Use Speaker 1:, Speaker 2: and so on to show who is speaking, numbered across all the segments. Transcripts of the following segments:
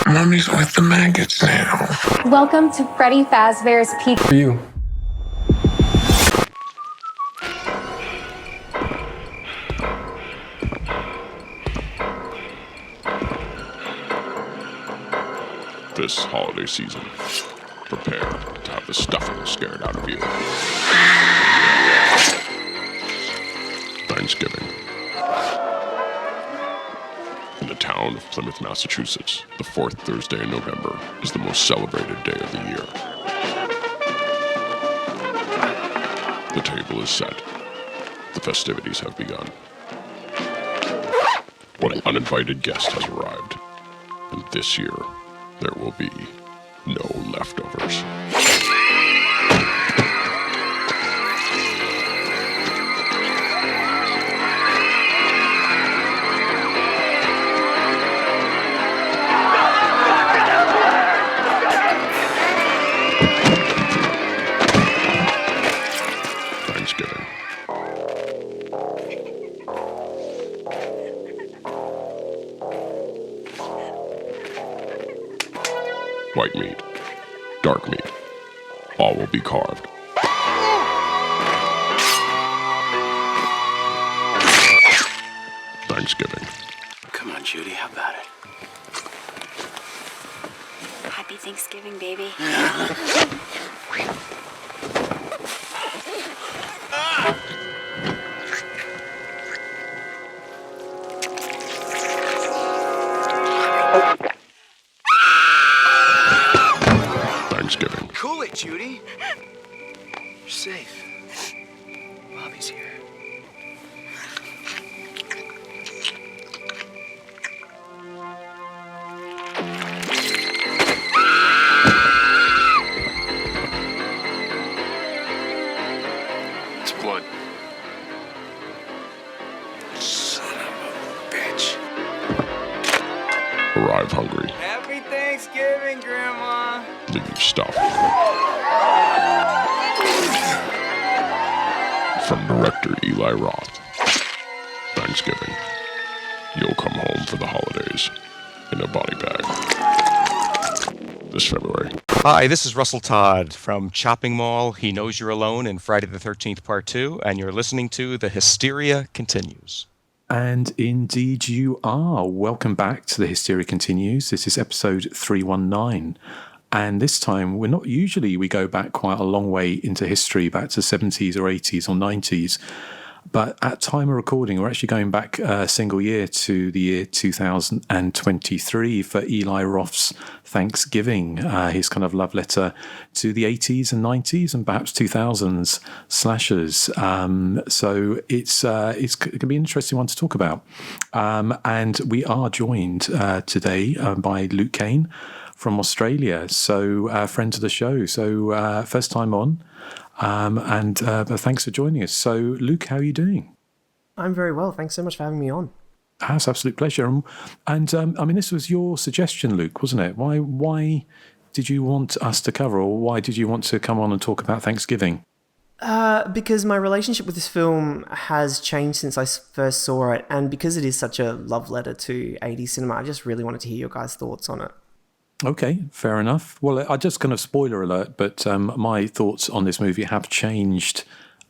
Speaker 1: Mommy's with the maggots now.
Speaker 2: Welcome to Freddy Fazbear's Peak.
Speaker 3: For you.
Speaker 4: This holiday season, prepare to have the stuffing scared out of you. Thanksgiving. In the town of Plymouth, Massachusetts, the fourth Thursday in November is the most celebrated day of the year. The table is set. The festivities have begun. One uninvited guest has arrived, and this year, there will be no leftovers. Thanksgiving. White meat, dark meat, all will be carved. Thanksgiving.
Speaker 5: Come on, Judy, how about it?
Speaker 6: Happy Thanksgiving, baby.
Speaker 4: Thanksgiving.
Speaker 5: Cool it, Judy. You're safe. Bobby's here. It's blood. Son of a bitch.
Speaker 4: Arrive hungry.
Speaker 7: Happy Thanksgiving, Grandma.
Speaker 4: Leave stuffed. From director Eli Roth. Thanksgiving. You'll come home for the holidays in a body bag. This February.
Speaker 8: Hi, this is Russell Todd from Chopping Mall, He Knows You're Alone, and Friday the 13th Part 2, and you're listening to The Hysteria Continues.
Speaker 9: And indeed you are. Welcome back to The Hysteria Continues. This is episode 319. And this time, we go back quite a long way into history, back to 70s or 80s or 90s. But at time of recording, we're actually going back a single year to the year 2023 for Eli Roth's Thanksgiving, his kind of love letter to the 80s and 90s and perhaps 2000s slashers. So it's going to be an interesting one to talk about. And we are joined today by Luke Kane from Australia, so friend of the show. So first time on. And thanks for joining us. So, Luke, how are you doing?
Speaker 10: I'm very well. Thanks so much for having me on.
Speaker 9: That's absolute pleasure. And I mean, this was your suggestion, Luke, wasn't it? Why did you want us to cover, or why did you want to come on and talk about Thanksgiving?
Speaker 10: Because my relationship with this film has changed since I first saw it, and because it is such a love letter to 80s cinema, I just really wanted to hear your guys' thoughts on it.
Speaker 9: Okay, fair enough. Well, I just kind of spoiler alert, but my thoughts on this movie have changed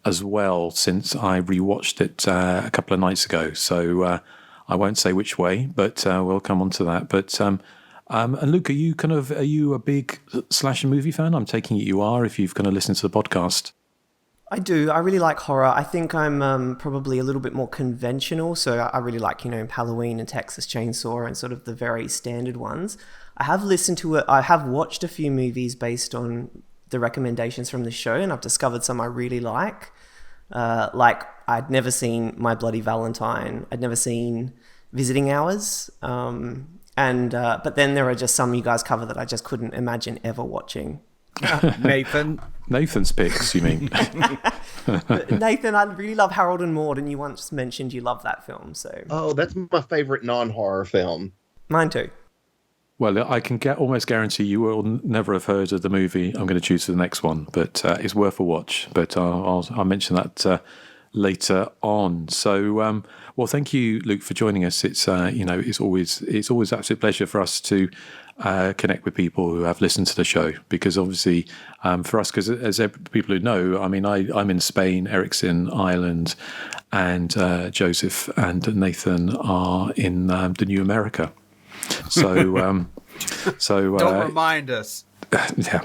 Speaker 9: as well since I rewatched it a couple of nights ago. So I won't say which way, but we'll come on to that. But and Luke, are you a big slasher movie fan? I'm taking it you are if you've kind of listened to the podcast.
Speaker 10: I do. I really like horror. I think I'm probably a little bit more conventional. So I really like, Halloween and Texas Chainsaw and sort of the very standard ones. I have listened to it. I have watched a few movies based on the recommendations from the show, and I've discovered some I really like. Like I'd never seen My Bloody Valentine. I'd never seen Visiting Hours. But then there are just some you guys cover that I just couldn't imagine ever watching.
Speaker 9: Nathan's picks, you mean?
Speaker 10: Nathan, I really love Harold and Maude, and you once mentioned you love that film. So
Speaker 11: that's my favorite non-horror film.
Speaker 10: Mine too.
Speaker 9: Well, I can almost guarantee you will never have heard of the movie I'm going to choose for the next one, but it's worth a watch. But I'll mention that later on. So, well, thank you, Luke, for joining us. It's it's always an absolute pleasure for us to connect with people who have listened to the show, because obviously for us, because as people who know, I mean, I'm in Spain, Eric's in Ireland, and Joseph and Nathan are in the New America. So,
Speaker 7: Don't remind us.
Speaker 9: Yeah.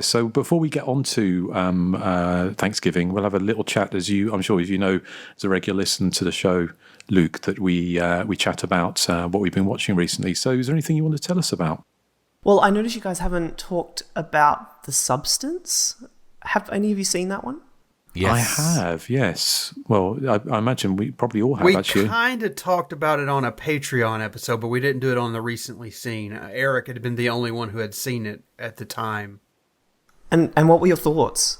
Speaker 9: So before we get on to Thanksgiving, we'll have a little chat, I'm sure as you know, as a regular listener to the show, Luke, that we chat about what we've been watching recently. So is there anything you want to tell us about?
Speaker 10: Well, I noticed you guys haven't talked about The Substance. Have any of you seen that one?
Speaker 9: Yes. I have, yes. Well, I imagine we probably all have, actually.
Speaker 7: We kind of talked about it on a Patreon episode, but we didn't do it on the recently seen. Erik had been the only one who had seen it at the time.
Speaker 10: And what were your thoughts?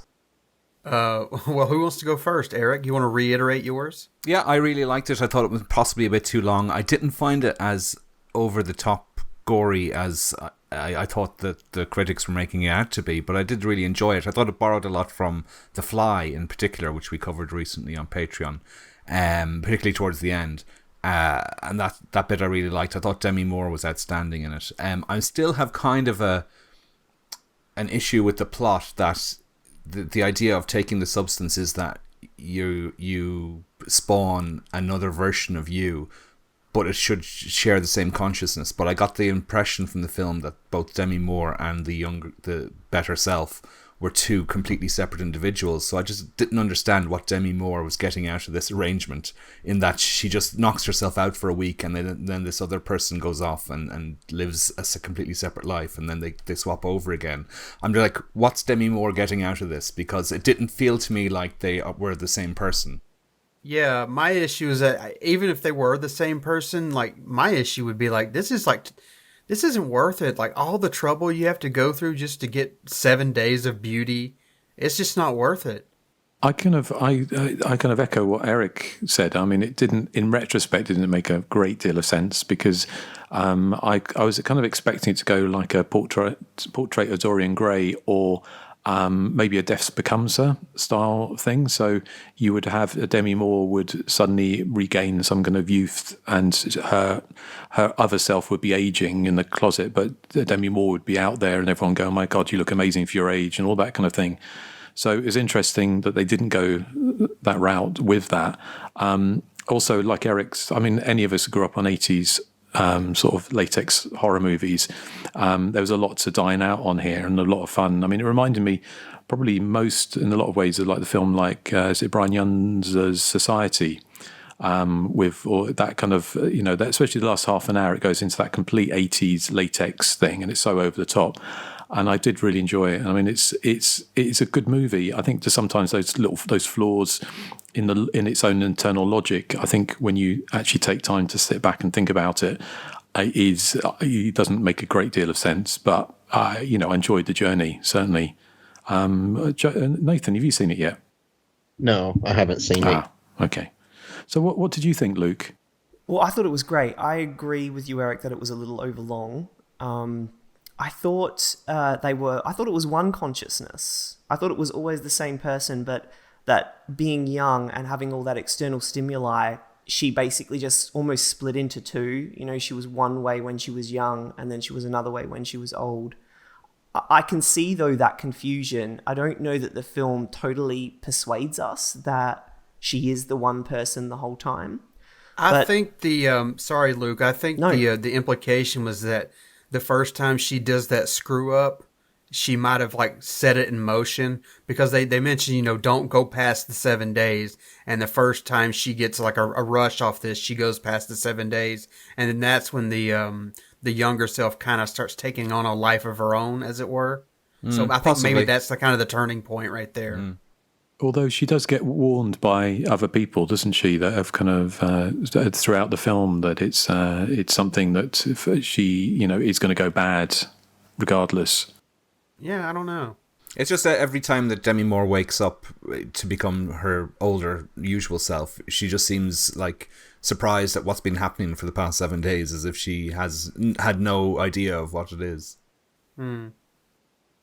Speaker 7: Well, who wants to go first? Erik, you want to reiterate yours?
Speaker 3: Yeah, I really liked it. I thought it was possibly a bit too long. I didn't find it as over-the-top gory as I thought that the critics were making it out to be, but I did really enjoy it. I thought it borrowed a lot from The Fly in particular, which we covered recently on Patreon, particularly towards the end. And that bit I really liked. I thought Demi Moore was outstanding in it. I still have kind of an issue with the plot, that the idea of taking the substance is that you spawn another version of you, but it should share the same consciousness. But I got the impression from the film that both Demi Moore and the better self were two completely separate individuals. So I just didn't understand what Demi Moore was getting out of this arrangement, in that she just knocks herself out for a week, and then this other person goes off and lives a completely separate life, and then they swap over again. I'm just like, what's Demi Moore getting out of this? Because it didn't feel to me like they were the same person.
Speaker 7: Yeah, my issue is that even if they were the same person, like, my issue would be like, this isn't worth it. Like, all the trouble you have to go through just to get 7 days of beauty, it's just not worth it.
Speaker 9: I kind of echo what Erik said. I mean, in retrospect, it didn't make a great deal of sense, because I was kind of expecting it to go like a portrait of Dorian Gray, or maybe a Death Becomes Her style thing. So you would have Demi Moore would suddenly regain some kind of youth, and her other self would be aging in the closet, but Demi Moore would be out there, and everyone go, "Oh my God, you look amazing for your age," and all that kind of thing. So it was interesting that they didn't go that route with that. Also, like Erik's, I mean, any of us who grew up on 80s sort of latex horror movies, there was a lot to dine out on here, and a lot of fun. I mean, it reminded me probably most in a lot of ways of like the film, like is it Brian Yunza's Society, with or that kind of, that, especially the last half an hour, it goes into that complete 80s latex thing, and it's so over the top. And I did really enjoy it. I mean, it's a good movie. I think sometimes those flaws in its own internal logic, I think when you actually take time to sit back and think about it, it doesn't make a great deal of sense. But I enjoyed the journey, certainly. Nathan, have you seen it yet?
Speaker 11: No, I haven't seen it.
Speaker 9: Okay. So what did you think, Luke?
Speaker 10: Well, I thought it was great. I agree with you, Erik, that it was a little overlong. I thought it was one consciousness. I thought it was always the same person, but that being young and having all that external stimuli, she basically just almost split into two. She was one way when she was young, and then she was another way when she was old. I can see, though, that confusion. I don't know that the film totally persuades us that she is the one person the whole time.
Speaker 7: I think sorry, Luke, I think the implication was that the first time she does that screw up, she might have like set it in motion, because they mentioned, don't go past the 7 days. And the first time she gets like a rush off this, she goes past the 7 days. And then that's when the younger self kind of starts taking on a life of her own, as it were. So I think
Speaker 3: possibly.
Speaker 7: maybe that's the kind of the turning point right there.
Speaker 9: Although she does get warned by other people, doesn't she, that have kind of throughout the film that it's something that if she is going to go bad regardless.
Speaker 7: Yeah, I don't know.
Speaker 3: It's just that every time that Demi Moore wakes up to become her older usual self, she just seems like surprised at what's been happening for the past 7 days, as if she has had no idea of what it is.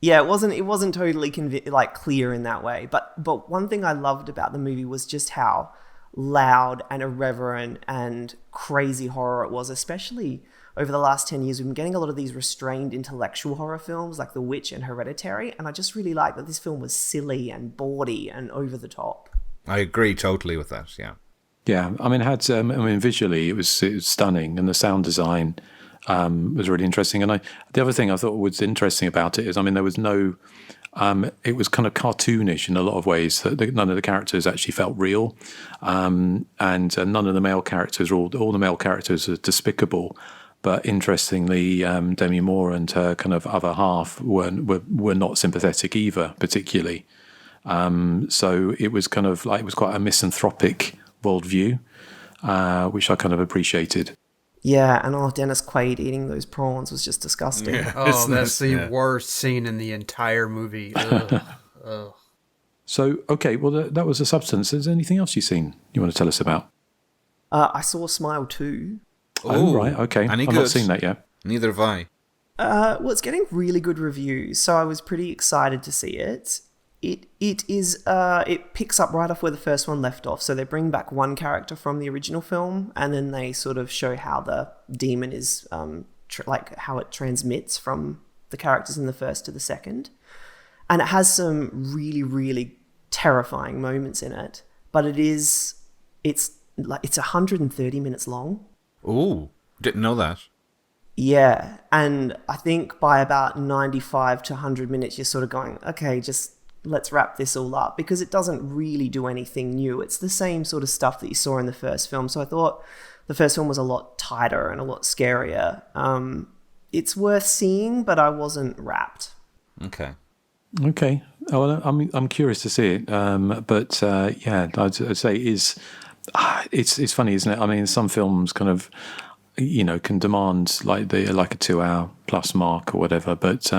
Speaker 10: Yeah, it wasn't totally clear in that way. But one thing I loved about the movie was just how loud and irreverent and crazy horror it was, especially over the last 10 years. We've been getting a lot of these restrained intellectual horror films like The Witch and Hereditary, and I just really liked that this film was silly and bawdy and over the top.
Speaker 3: I agree totally with that, yeah.
Speaker 9: Yeah, I mean, visually it was stunning, and the sound design was really interesting. And the other thing I thought was interesting about it is, I mean, there was no, it was kind of cartoonish in a lot of ways. None of the characters actually felt real, and none of the male characters, all the male characters are despicable. But interestingly, Demi Moore and her kind of other half were not sympathetic either, particularly. So it was kind of like, it was quite a misanthropic worldview, which I kind of appreciated.
Speaker 10: Yeah, and Dennis Quaid eating those prawns was just disgusting.
Speaker 7: Yeah, that's the worst scene in the entire movie. Ugh. Ugh.
Speaker 9: So, okay, well, that was the substance. Is there anything else you've seen you want to tell us about?
Speaker 10: I saw Smile 2.
Speaker 9: Oh, right, okay.
Speaker 3: Any
Speaker 9: I've
Speaker 3: good?
Speaker 9: not seen that yet.
Speaker 3: Neither have I.
Speaker 10: Well, it's getting really good reviews, so I was pretty excited to see it. It picks up right off where the first one left off. So they bring back one character from the original film, and then they sort of show how the demon is, how it transmits from the characters in the first to the second. And it has some really, really terrifying moments in it, but it's 130 minutes long.
Speaker 3: Ooh, didn't know that.
Speaker 10: Yeah, and I think by about 95 to 100 minutes, you're sort of going, okay, just let's wrap this all up, because it doesn't really do anything new. It's the same sort of stuff that you saw in the first film. So I thought the first film was a lot tighter and a lot scarier. It's worth seeing, but I wasn't wrapped.
Speaker 3: Okay.
Speaker 9: Well, I'm curious to see it. But yeah, I'd say it's funny, isn't it? I mean, some films kind of, can demand like a 2-hour plus mark or whatever, but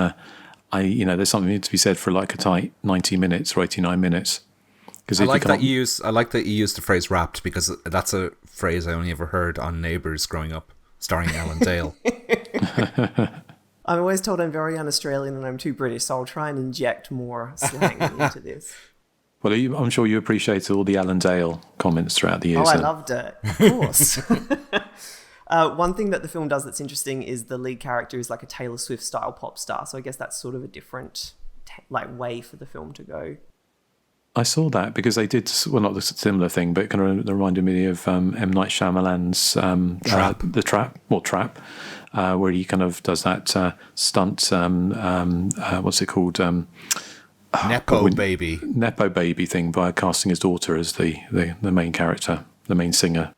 Speaker 9: there's something to be said for like a tight 90 minutes or 89 minutes.
Speaker 3: I like that you use the phrase wrapped, because that's a phrase I only ever heard on Neighbours growing up, starring Alan Dale.
Speaker 10: I'm always told I'm very un-Australian and I'm too British, so I'll try and inject more slang into this.
Speaker 9: Well, I'm sure you appreciated all the Alan Dale comments throughout the years.
Speaker 10: Oh, I loved it. Of course. One thing that the film does that's interesting is the lead character is like a Taylor Swift style pop star. So I guess that's sort of a different way for the film to go.
Speaker 9: I saw that because they did, well, not the similar thing, but it kind of reminded me of M. Night Shyamalan's Trap, where he kind of does that stunt, what's it called?
Speaker 3: Nepo Baby
Speaker 9: thing by casting his daughter as the main character, the main singer.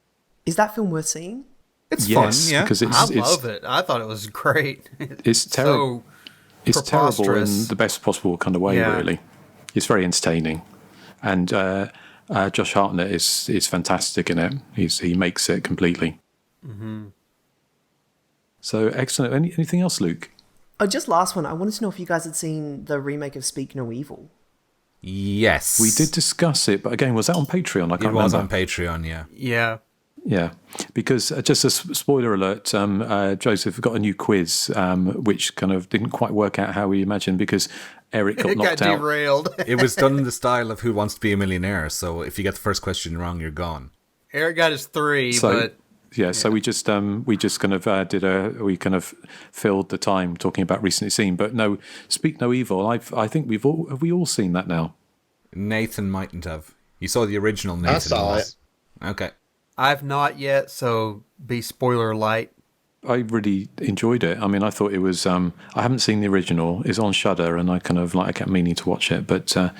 Speaker 10: Is that film worth seeing?
Speaker 3: It's fun, yeah.
Speaker 9: Because
Speaker 7: I love it. I thought it was great.
Speaker 9: It's terrible. It's terrible in the best possible kind of way, really. It's very entertaining. And Josh Hartnett is fantastic in it. He makes it completely.
Speaker 7: Mm-hmm.
Speaker 9: So, excellent. Anything else, Luke?
Speaker 10: Oh, just last one. I wanted to know if you guys had seen the remake of Speak No Evil.
Speaker 3: Yes.
Speaker 9: We did discuss it, but again, was that on Patreon? I can't remember.
Speaker 3: It was on Patreon, yeah.
Speaker 7: Yeah.
Speaker 9: Yeah, because just a spoiler alert, Joseph got a new quiz, which kind of didn't quite work out how we imagined, because Erik got knocked out.
Speaker 7: Derailed.
Speaker 3: It was done in the style of Who Wants to Be a Millionaire, so if you get the first question wrong, you're gone.
Speaker 7: Erik got his 3,
Speaker 9: so we just kind of we kind of filled the time talking about recently seen, but no, Speak No Evil. I think have we all seen that now?
Speaker 3: Nathan mightn't have. You saw the original, Nathan.
Speaker 11: I saw it.
Speaker 3: Okay.
Speaker 7: I've not yet, so be spoiler light.
Speaker 9: I really enjoyed it. I mean, I thought it was. I haven't seen the original. It's on Shudder, and I kept meaning to watch it. But I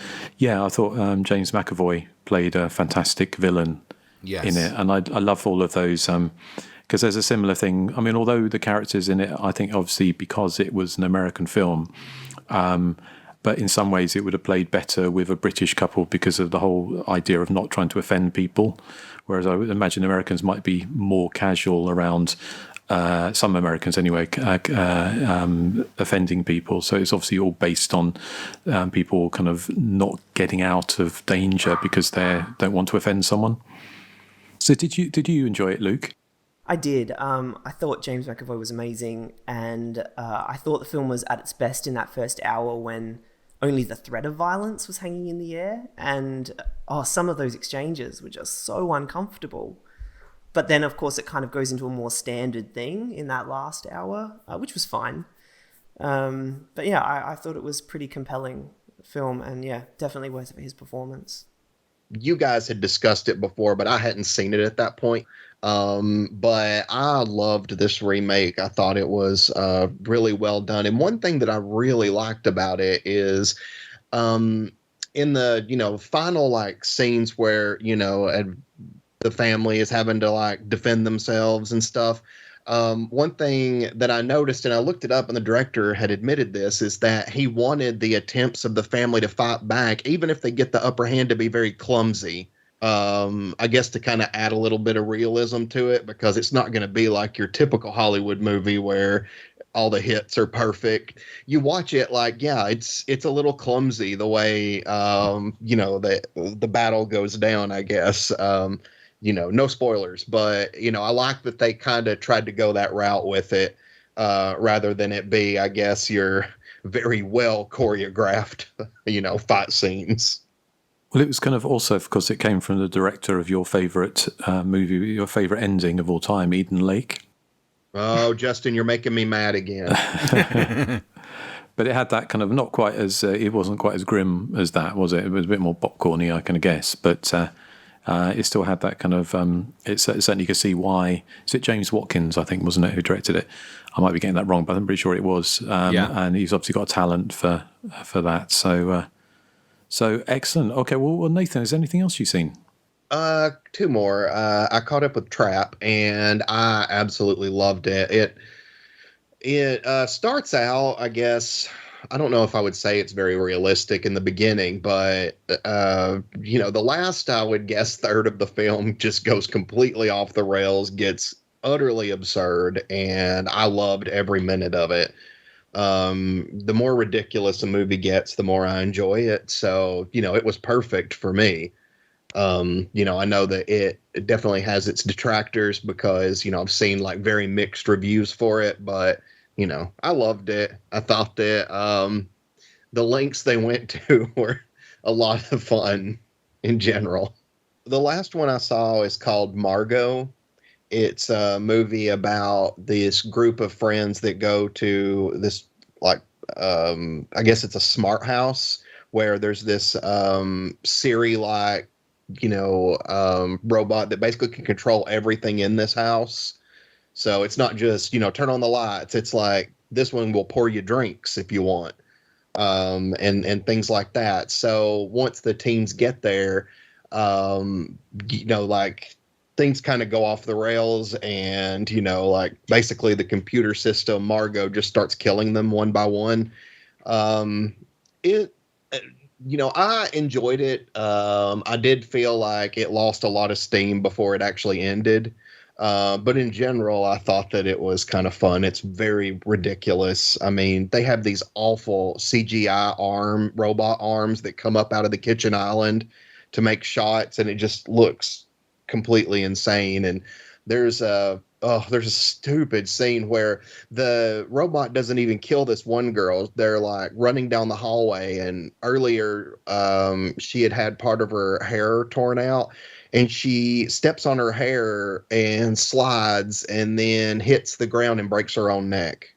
Speaker 9: thought James McAvoy played a fantastic villain in it, and I love all of those. Because there's a similar thing. I mean, although the characters in it, I think obviously because it was an American film, but in some ways it would have played better with a British couple because of the whole idea of not trying to offend people. Whereas I would imagine Americans might be more casual around, some Americans anyway, offending people. So it's obviously all based on people kind of not getting out of danger because they don't want to offend someone. So did you enjoy it, Luke?
Speaker 10: I did. I thought James McAvoy was amazing, and I thought the film was at its best in that first hour when only the threat of violence was hanging in the air, and some of those exchanges were just so uncomfortable. But then, of course, it kind of goes into a more standard thing in that last hour, which was fine. But yeah, I thought it was pretty compelling film, and yeah, definitely worth his performance.
Speaker 11: You guys had discussed it before, but I hadn't seen it at that point. But I loved this remake. I thought it was really well done. And one thing that I really liked about it is in the, final like scenes where, the family is having to like defend themselves and stuff. One thing that I noticed, and I looked it up, and the director had admitted this, is that he wanted the attempts of the family to fight back, even if they get the upper hand, to be very clumsy. I guess to kind of add a little bit of realism to it, because it's not going to be like your typical Hollywood movie where all the hits are perfect. You watch it like, yeah, it's a little clumsy the way, the battle goes down, I guess. No spoilers, but, I like that they kind of tried to go that route with it, rather than it be, I guess, your very well choreographed, fight scenes.
Speaker 9: Well, it was kind of also, of course, it came from the director of your favorite movie, your favorite ending of all time, Eden Lake.
Speaker 11: Oh, Justin, you're making me mad again.
Speaker 9: But it had that kind of it wasn't quite as grim as that, was it? It was a bit more popcorny, I can guess, but it still had that kind of, certainly you could see why. Is it James Watkins, I think, wasn't it, who directed it? I might be getting that wrong, but I'm pretty sure it was. And he's obviously got a talent for that, So excellent. Okay, well, Nathan, is there anything else you've seen?
Speaker 11: Two more. I caught up with Trap, and I absolutely loved it. It starts out, I guess, I don't know if I would say it's very realistic in the beginning, but the last, I would guess, third of the film just goes completely off the rails, gets utterly absurd, and I loved every minute of it. The more ridiculous a movie gets, the more I enjoy it. So, it was perfect for me. I know that it definitely has its detractors because, I've seen like very mixed reviews for it, but, I loved it. I thought that the lengths they went to were a lot of fun in general. The last one I saw is called Margot. It's a movie about this group of friends that go to this, like, I guess it's a smart house where there's this Siri-like, robot that basically can control everything in this house. So it's not just, turn on the lights. It's like, this one will pour you drinks if you want, and things like that. So once the teens get there, like, things kind of go off the rails, and like basically the computer system Margot just starts killing them one by one. I enjoyed it. I did feel like it lost a lot of steam before it actually ended, but in general I thought that it was kind of fun. It's very ridiculous. I mean, they have these awful CGI robot arms that come up out of the kitchen island to make shots, and it just looks completely insane. And there's a stupid scene where the robot doesn't even kill this one girl. They're like running down the hallway, and earlier she had part of her hair torn out, and she steps on her hair and slides and then hits the ground and breaks her own neck,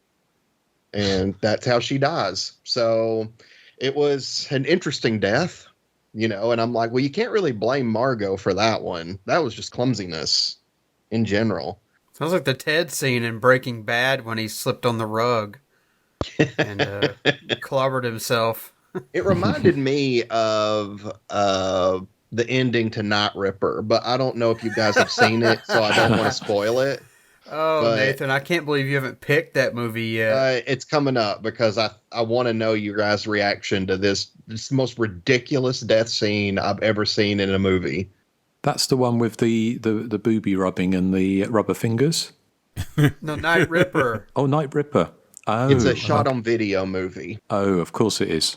Speaker 11: and that's how she dies. So it was an interesting death. And I'm like, well, you can't really blame Margot for that one. That was just clumsiness in general.
Speaker 7: Sounds like the Ted scene in Breaking Bad when he slipped on the rug and clobbered himself.
Speaker 11: It reminded me of the ending to Night Ripper, but I don't know if you guys have seen it, so I don't want to spoil it.
Speaker 7: Oh, but, Nathan, I can't believe you haven't picked that movie yet.
Speaker 11: It's coming up because I want to know your guys' reaction to this most ridiculous death scene I've ever seen in a movie.
Speaker 9: That's the one with the booby rubbing and the rubber fingers?
Speaker 7: No, Night Ripper.
Speaker 9: Oh, Night Ripper. Oh,
Speaker 11: it's a shot-on-video movie.
Speaker 9: Oh, of course it is.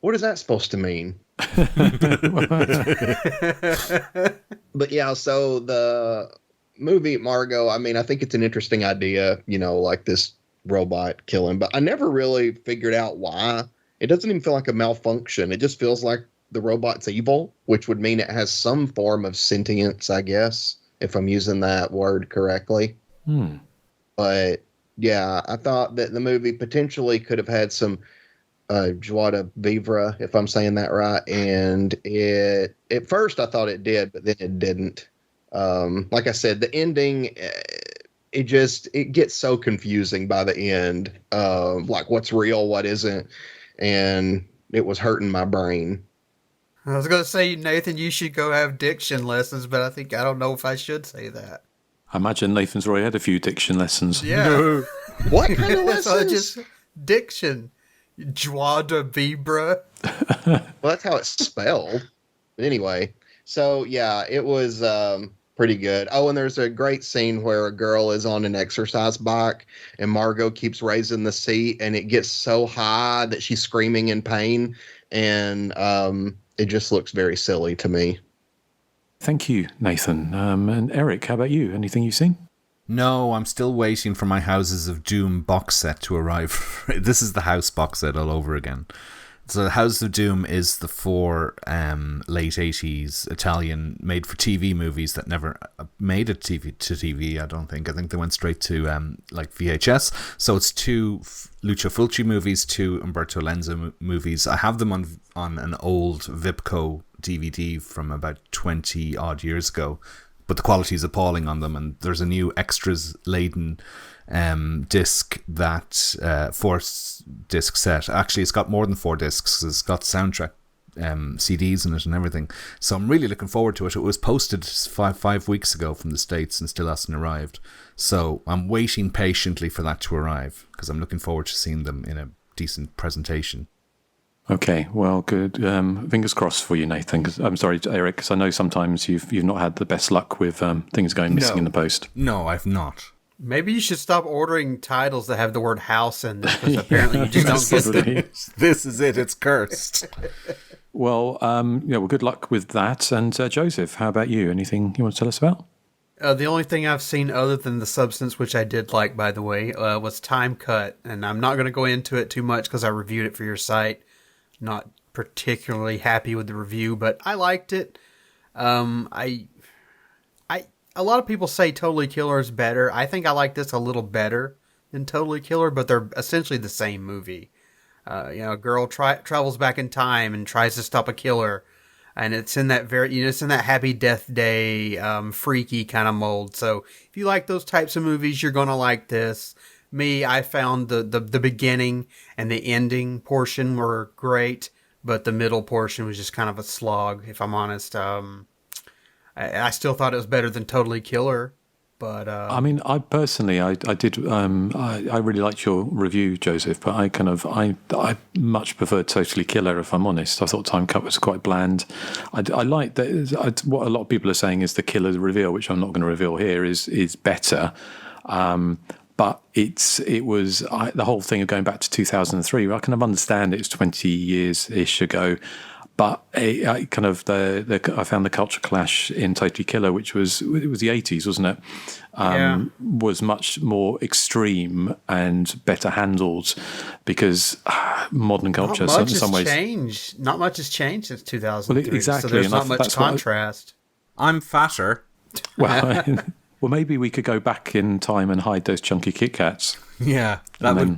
Speaker 11: What is that supposed to mean? But yeah, so movie, Margot, I mean, I think it's an interesting idea, like this robot killing, but I never really figured out why. It doesn't even feel like a malfunction. It just feels like the robot's evil, which would mean it has some form of sentience, I guess, if I'm using that word correctly. But yeah, I thought that the movie potentially could have had some joie de vivre, if I'm saying that right. And at first I thought it did, but then it didn't. Like I said, the ending, it gets so confusing by the end. Like what's real, what isn't. And it was hurting my brain.
Speaker 7: I was going to say, Nathan, you should go have diction lessons, but I don't know if I should say that.
Speaker 9: I imagine Nathan's already had a few diction lessons.
Speaker 7: Yeah.
Speaker 11: What kind of lessons?
Speaker 7: Just diction. Joie de vivre.
Speaker 11: Well, that's how it's spelled. Anyway, so yeah, it was pretty good. Oh, and there's a great scene where a girl is on an exercise bike and Margot keeps raising the seat and it gets so high that she's screaming in pain. And it just looks very silly to me.
Speaker 9: Thank you, Nathan. And Erik, how about you? Anything you've seen?
Speaker 3: No, I'm still waiting for my Houses of Doom box set to arrive. This is the House box set all over again. So the House of Doom is the 4 late 80s Italian made-for-TV movies that never made it to TV, I don't think. I think they went straight to like VHS. So it's 2 Lucio Fulci movies, 2 Umberto Lenza movies. I have them on an old Vipco DVD from about 20-odd years ago. But the quality is appalling on them, and there's a new extras-laden disc that 4-disc set. Actually, it's got more than 4 discs. It's got soundtrack CDs in it and everything. So I'm really looking forward to it. It was posted five weeks ago from the States and still hasn't arrived. So I'm waiting patiently for that to arrive because I'm looking forward to seeing them in a decent presentation.
Speaker 9: Okay, well, good. Fingers crossed for you, Nathan. I'm sorry, Erik, because I know sometimes you've not had the best luck with things going missing in the post.
Speaker 3: No, I've not.
Speaker 7: Maybe you should stop ordering titles that have the word house in them, because apparently you just don't get them.
Speaker 3: This is it. It's cursed.
Speaker 9: Well, well, good luck with that. And Joseph, how about you? Anything you want to tell us about?
Speaker 7: The only thing I've seen other than The Substance, which I did like, by the way, was Time Cut. And I'm not going to go into it too much because I reviewed it for your site. Not particularly happy with the review, but I liked it. A lot of people say Totally Killer is better. I think I like this a little better than Totally Killer, but they're essentially the same movie. A girl travels back in time and tries to stop a killer, and it's in that it's in that Happy Death Day, freaky kind of mold. So if you like those types of movies, you're gonna like this. Me, I found the beginning and the ending portion were great, but the middle portion was just kind of a slog, if I'm honest. I still thought it was better than Totally Killer, but
Speaker 9: I mean, I personally, I did, I really liked your review, Joseph, but I much preferred Totally Killer, if I'm honest. I thought Time Cut was quite bland. I like that. What a lot of people are saying is the killer reveal, which I'm not going to reveal here, is better. But it was the whole thing of going back to 2003. I kind of understand it's 20 years-ish ago, but I found the culture clash in Totally Killer, which was the 80s, wasn't it? Was much more extreme and better handled because modern culture, in some ways,
Speaker 7: not much has changed since 2003.
Speaker 9: Well, exactly,
Speaker 7: so there's not much contrast.
Speaker 3: I'm fatter.
Speaker 9: Well, maybe we could go back in time and hide those chunky Kit Kats.
Speaker 3: Yeah, that would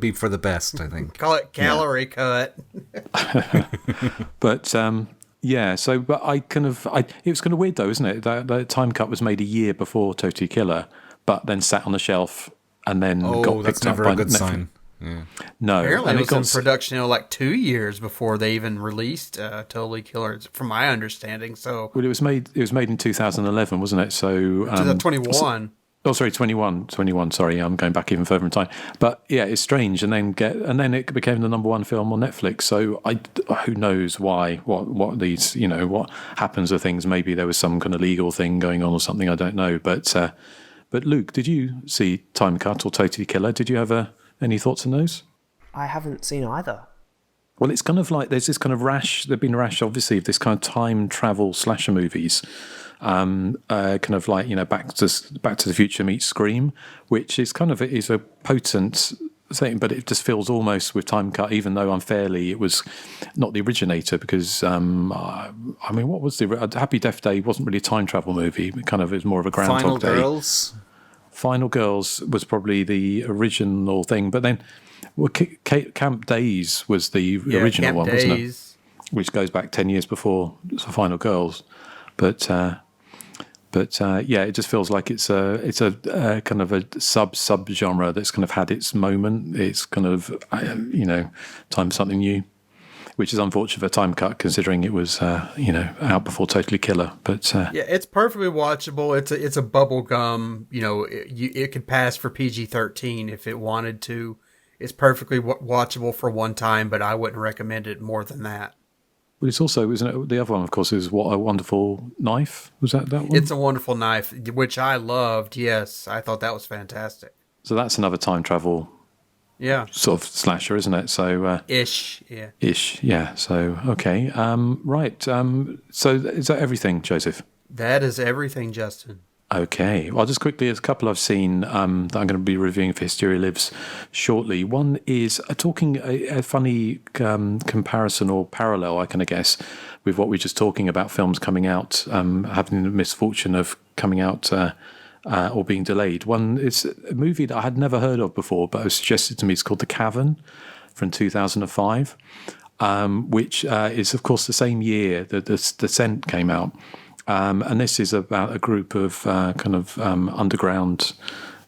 Speaker 3: be for the best, I think.
Speaker 7: Call it calorie cut.
Speaker 9: But but it was kind of weird though, isn't it? That Time Cut was made a year before Totally Killer, but then sat on the shelf and then got picked up by
Speaker 3: a good
Speaker 9: Netflix.
Speaker 3: sign. Yeah.
Speaker 9: No,
Speaker 7: apparently it was in production like 2 years before they even released Totally Killer, from my understanding. So
Speaker 9: it was made in 2011, wasn't it? So
Speaker 7: 2021.
Speaker 9: Oh, sorry, 21. Sorry, I'm going back even further in time. But yeah, it's strange, and then it became the #1 film on Netflix. So who knows why? What these what happens with things? Maybe there was some kind of legal thing going on or something. I don't know. But Luke, did you see Time Cut or Totally Killer? Did you have any thoughts on those?
Speaker 10: I haven't seen either.
Speaker 9: Well, it's kind of like there's this kind of rash. There've been a rash, obviously, of this kind of time travel slasher movies, kind of like Back to the Future meets Scream, which is kind of is a potent thing, but it just feels almost with time cut. Even though unfairly, it was not the originator because I mean, what was the Happy Death Day wasn't really a time travel movie. It kind of is more of a Groundhog Day. Final Girls was probably the original thing, but then. Well, Camp Days was the original one, wasn't it? Which goes back 10 years before Final Girls, but yeah, it just feels like it's a kind of a sub genre that's kind of had its moment. It's kind of time for something new, which is unfortunate for Time Cut considering it was out before Totally Killer. But
Speaker 7: yeah, it's perfectly watchable. It's a bubble gum. It could pass for PG-13 if it wanted to. It's perfectly watchable for one time, but I wouldn't recommend it more than that.
Speaker 9: But it's also, isn't it? The other one, of course, is What a Wonderful Knife. Was that one?
Speaker 7: It's a Wonderful Knife, which I loved. Yes, I thought that was fantastic.
Speaker 9: So that's another time travel, sort of slasher, isn't it? So
Speaker 7: ish, yeah.
Speaker 9: Ish, yeah. So okay, right. So is that everything, Joseph?
Speaker 7: That is everything, Justin.
Speaker 9: Okay, well, just quickly, there's a couple I've seen that I'm going to be reviewing for Hysteria Lives shortly. One is a funny comparison or parallel, I guess, with what we were just talking about films coming out, having the misfortune of coming out or being delayed. One is a movie that I had never heard of before, but it was suggested to me. It's called The Cavern from 2005, which is, of course, the same year that The Descent came out. And this is about a group of underground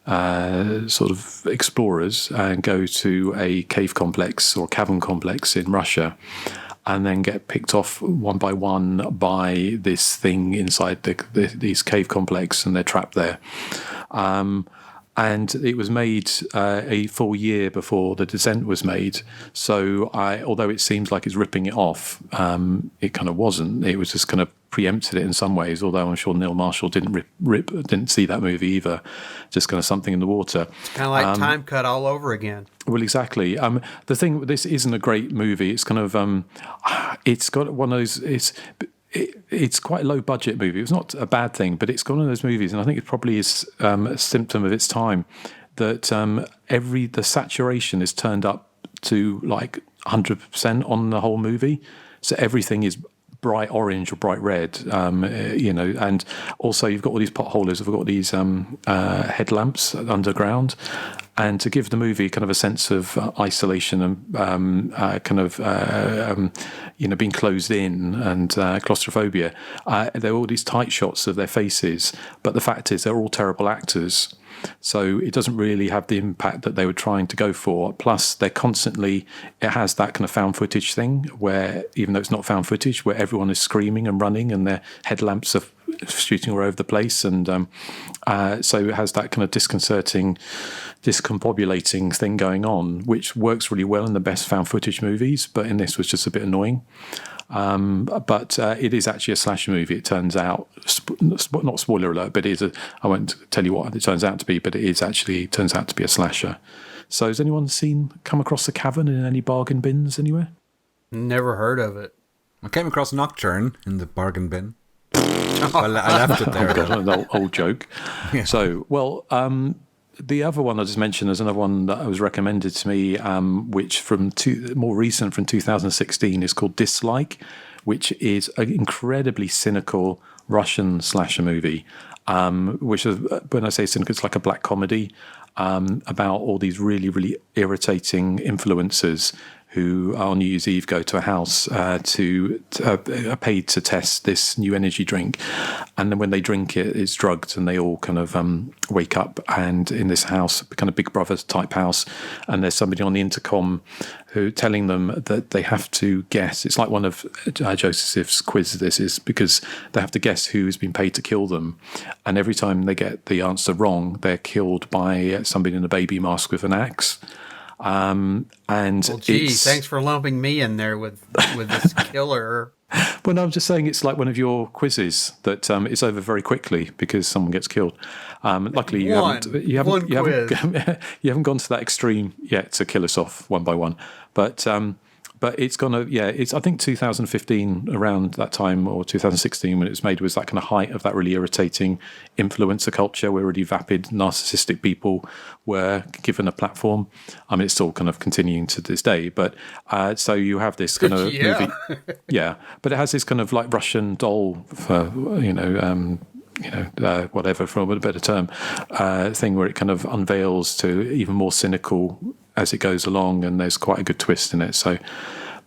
Speaker 9: sort of explorers and go to a cave complex or cavern complex in Russia and then get picked off one by one by this thing inside these cave complex, and they're trapped there. And it was made a full year before The Descent was made. So although it seems like it's ripping it off, it kind of wasn't. It was just kind of preempted it in some ways, although I'm sure Neil Marshall didn't see that movie either. Just kind of something in the water.
Speaker 7: It's kind of like Time Cut all over again.
Speaker 9: Well, exactly. The thing, this isn't a great movie. It's kind of, it's got one of those, it's quite a low budget movie. It's not a bad thing, but it's one of those movies, and I think it probably is a symptom of its time, that the saturation is turned up to like 100% on the whole movie. So everything is bright orange or bright red, and also you've got all these potholers, we've got these headlamps underground, and to give the movie kind of a sense of isolation and being closed in and claustrophobia, there are all these tight shots of their faces, but the fact is they're all terrible actors. So it doesn't really have the impact that they were trying to go for. Plus, it has that kind of found footage thing where, even though it's not found footage, where everyone is screaming and running and their headlamps are shooting all over the place. And so it has that kind of disconcerting, discombobulating thing going on, which works really well in the best found footage movies, but in this was just a bit annoying. But it is actually a slasher movie, it turns out. Not spoiler alert, but I won't tell you what it turns out to be, but it turns out to be a slasher. So has anyone come across The Cavern in any bargain bins anywhere?
Speaker 7: Never heard of it.
Speaker 3: I came across Nocturne in the bargain bin. I left it there.
Speaker 9: Oh God, an old joke. Yeah. So, well, the other one I just mentioned is another one that was recommended to me, which more recent from 2016 is called Dislike, which is an incredibly cynical Russian slasher movie, which is, when I say cynical, it's like a black comedy about all these really, really irritating influencers who on New Year's Eve go to a house are paid to test this new energy drink, and then when they drink it, it's drugged, and they all kind of wake up and in this house, kind of Big Brother type house, and there's somebody on the intercom who telling them that they have to guess. It's like one of Joseph's quizzes. This is because they have to guess who has been paid to kill them, and every time they get the answer wrong, they're killed by somebody in a baby mask with an axe.
Speaker 7: Thanks for lumping me in there with this killer.
Speaker 9: Well, no, I'm just saying it's like one of your quizzes that it's over very quickly because someone gets killed. Luckily, you haven't gone to that extreme yet to kill us off one by one. But But it's gonna, it's I think 2015 around that time, or 2016 when it was made, was that kind of height of that really irritating influencer culture where really vapid, narcissistic people were given a platform. I mean, it's still kind of continuing to this day, but so you have this kind of movie, but it has this kind of like Russian doll for whatever, for a better term, thing where it kind of unveils to even more cynical as it goes along, and there's quite a good twist in it. So,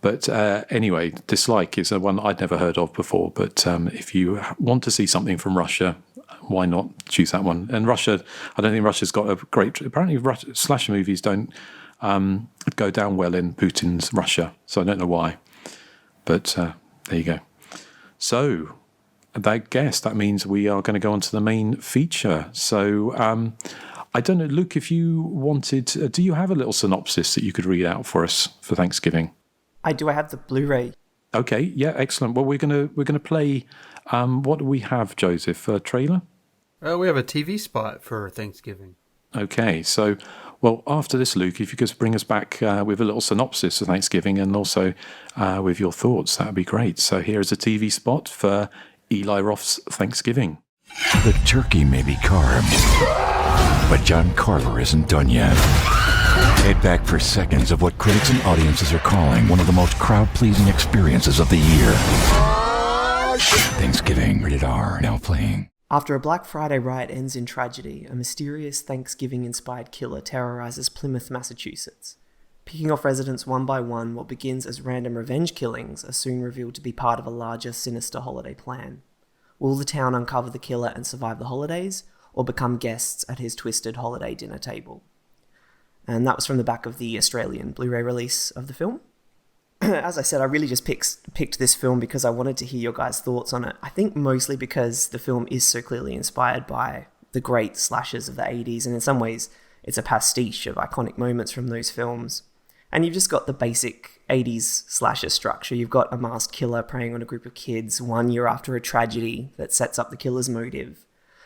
Speaker 9: but anyway, Dislike is one I'd never heard of before. But if you want to see something from Russia, why not choose that one? And Russia, I don't think Russia's got a great. Apparently, slasher movies don't go down well in Putin's Russia, so I don't know why. But there you go. So, I guess that means we are going to go on to the main feature. So, I don't know, Luke, if you wanted, do you have a little synopsis that you could read out for us for Thanksgiving?
Speaker 10: I do. I have the Blu-ray.
Speaker 9: Okay, yeah, excellent. Well, we're gonna play. What do we have, Joseph? A trailer?
Speaker 7: We have a TV spot for Thanksgiving.
Speaker 9: Okay, so after this, Luke, if you could bring us back with a little synopsis of Thanksgiving and also with your thoughts, that would be great. So here is a TV spot for Eli Roth's Thanksgiving.
Speaker 1: The turkey may be carved, but John Carver isn't done yet. Head back for seconds of what critics and audiences are calling one of the most crowd-pleasing experiences of the year. Thanksgiving, rated R, now playing.
Speaker 10: After a Black Friday riot ends in tragedy, a mysterious Thanksgiving-inspired killer terrorizes Plymouth, Massachusetts. Picking off residents one by one, what begins as random revenge killings are soon revealed to be part of a larger, sinister holiday plan. Will the town uncover the killer and survive the holidays, or become guests at his twisted holiday dinner table? And that was from the back of the Australian Blu-ray release of the film. As I said, I really just picked this film because I wanted to hear your guys' thoughts on it. I think mostly because the film is so clearly inspired by the great slashers of the 80s, and in some ways it's a pastiche of iconic moments from those films. And you've just got the basic 80s slasher structure. You've got a masked killer preying on a group of kids 1 year after a tragedy that sets up the killer's motive.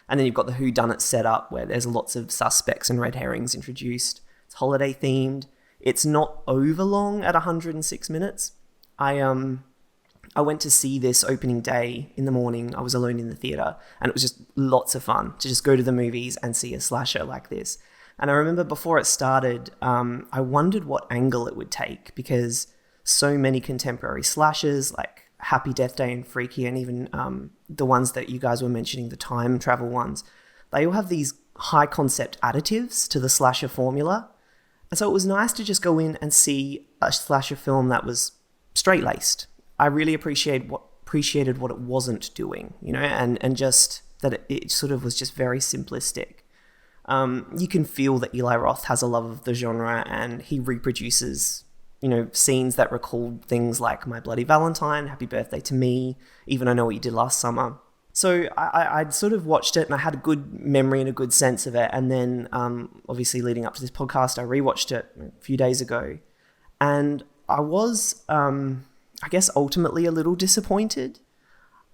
Speaker 10: And then you've got the whodunit setup where there's lots of suspects and red herrings introduced. It's holiday themed. It's not over long at 106 minutes. I went to see this opening day in the morning. I was alone in the theater, and it was just lots of fun to just go to the movies and see a slasher like this. And I remember before it started, I wondered what angle it would take, because so many contemporary slashers like Happy Death Day and Freaky, and even the ones that you guys were mentioning, the time travel ones, they all have these high concept additives to the slasher formula. And so it was nice to just go in and see a slasher film that was straight-laced. I really appreciated what it wasn't doing, and just that it sort of was just very simplistic. You can feel that Eli Roth has a love of the genre, and he reproduces, scenes that recall things like My Bloody Valentine, Happy Birthday to Me, Even I Know What You Did Last Summer. So I'd sort of watched it and I had a good memory and a good sense of it. And then obviously leading up to this podcast, I rewatched it a few days ago. And I was, I guess, ultimately a little disappointed.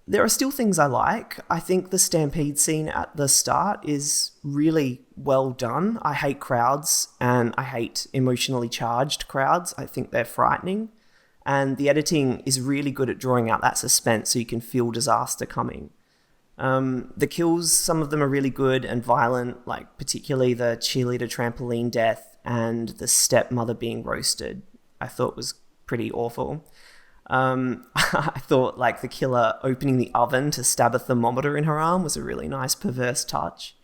Speaker 10: There are still things I like. I think the stampede scene at the start is really well done. I hate crowds, and I hate emotionally charged crowds. I think they're frightening. And the editing is really good at drawing out that suspense so you can feel disaster coming. The kills, some of them are really good and violent, like particularly the cheerleader trampoline death and the stepmother being roasted. I thought was pretty awful. I thought like the killer opening the oven to stab a thermometer in her arm was a really nice perverse touch.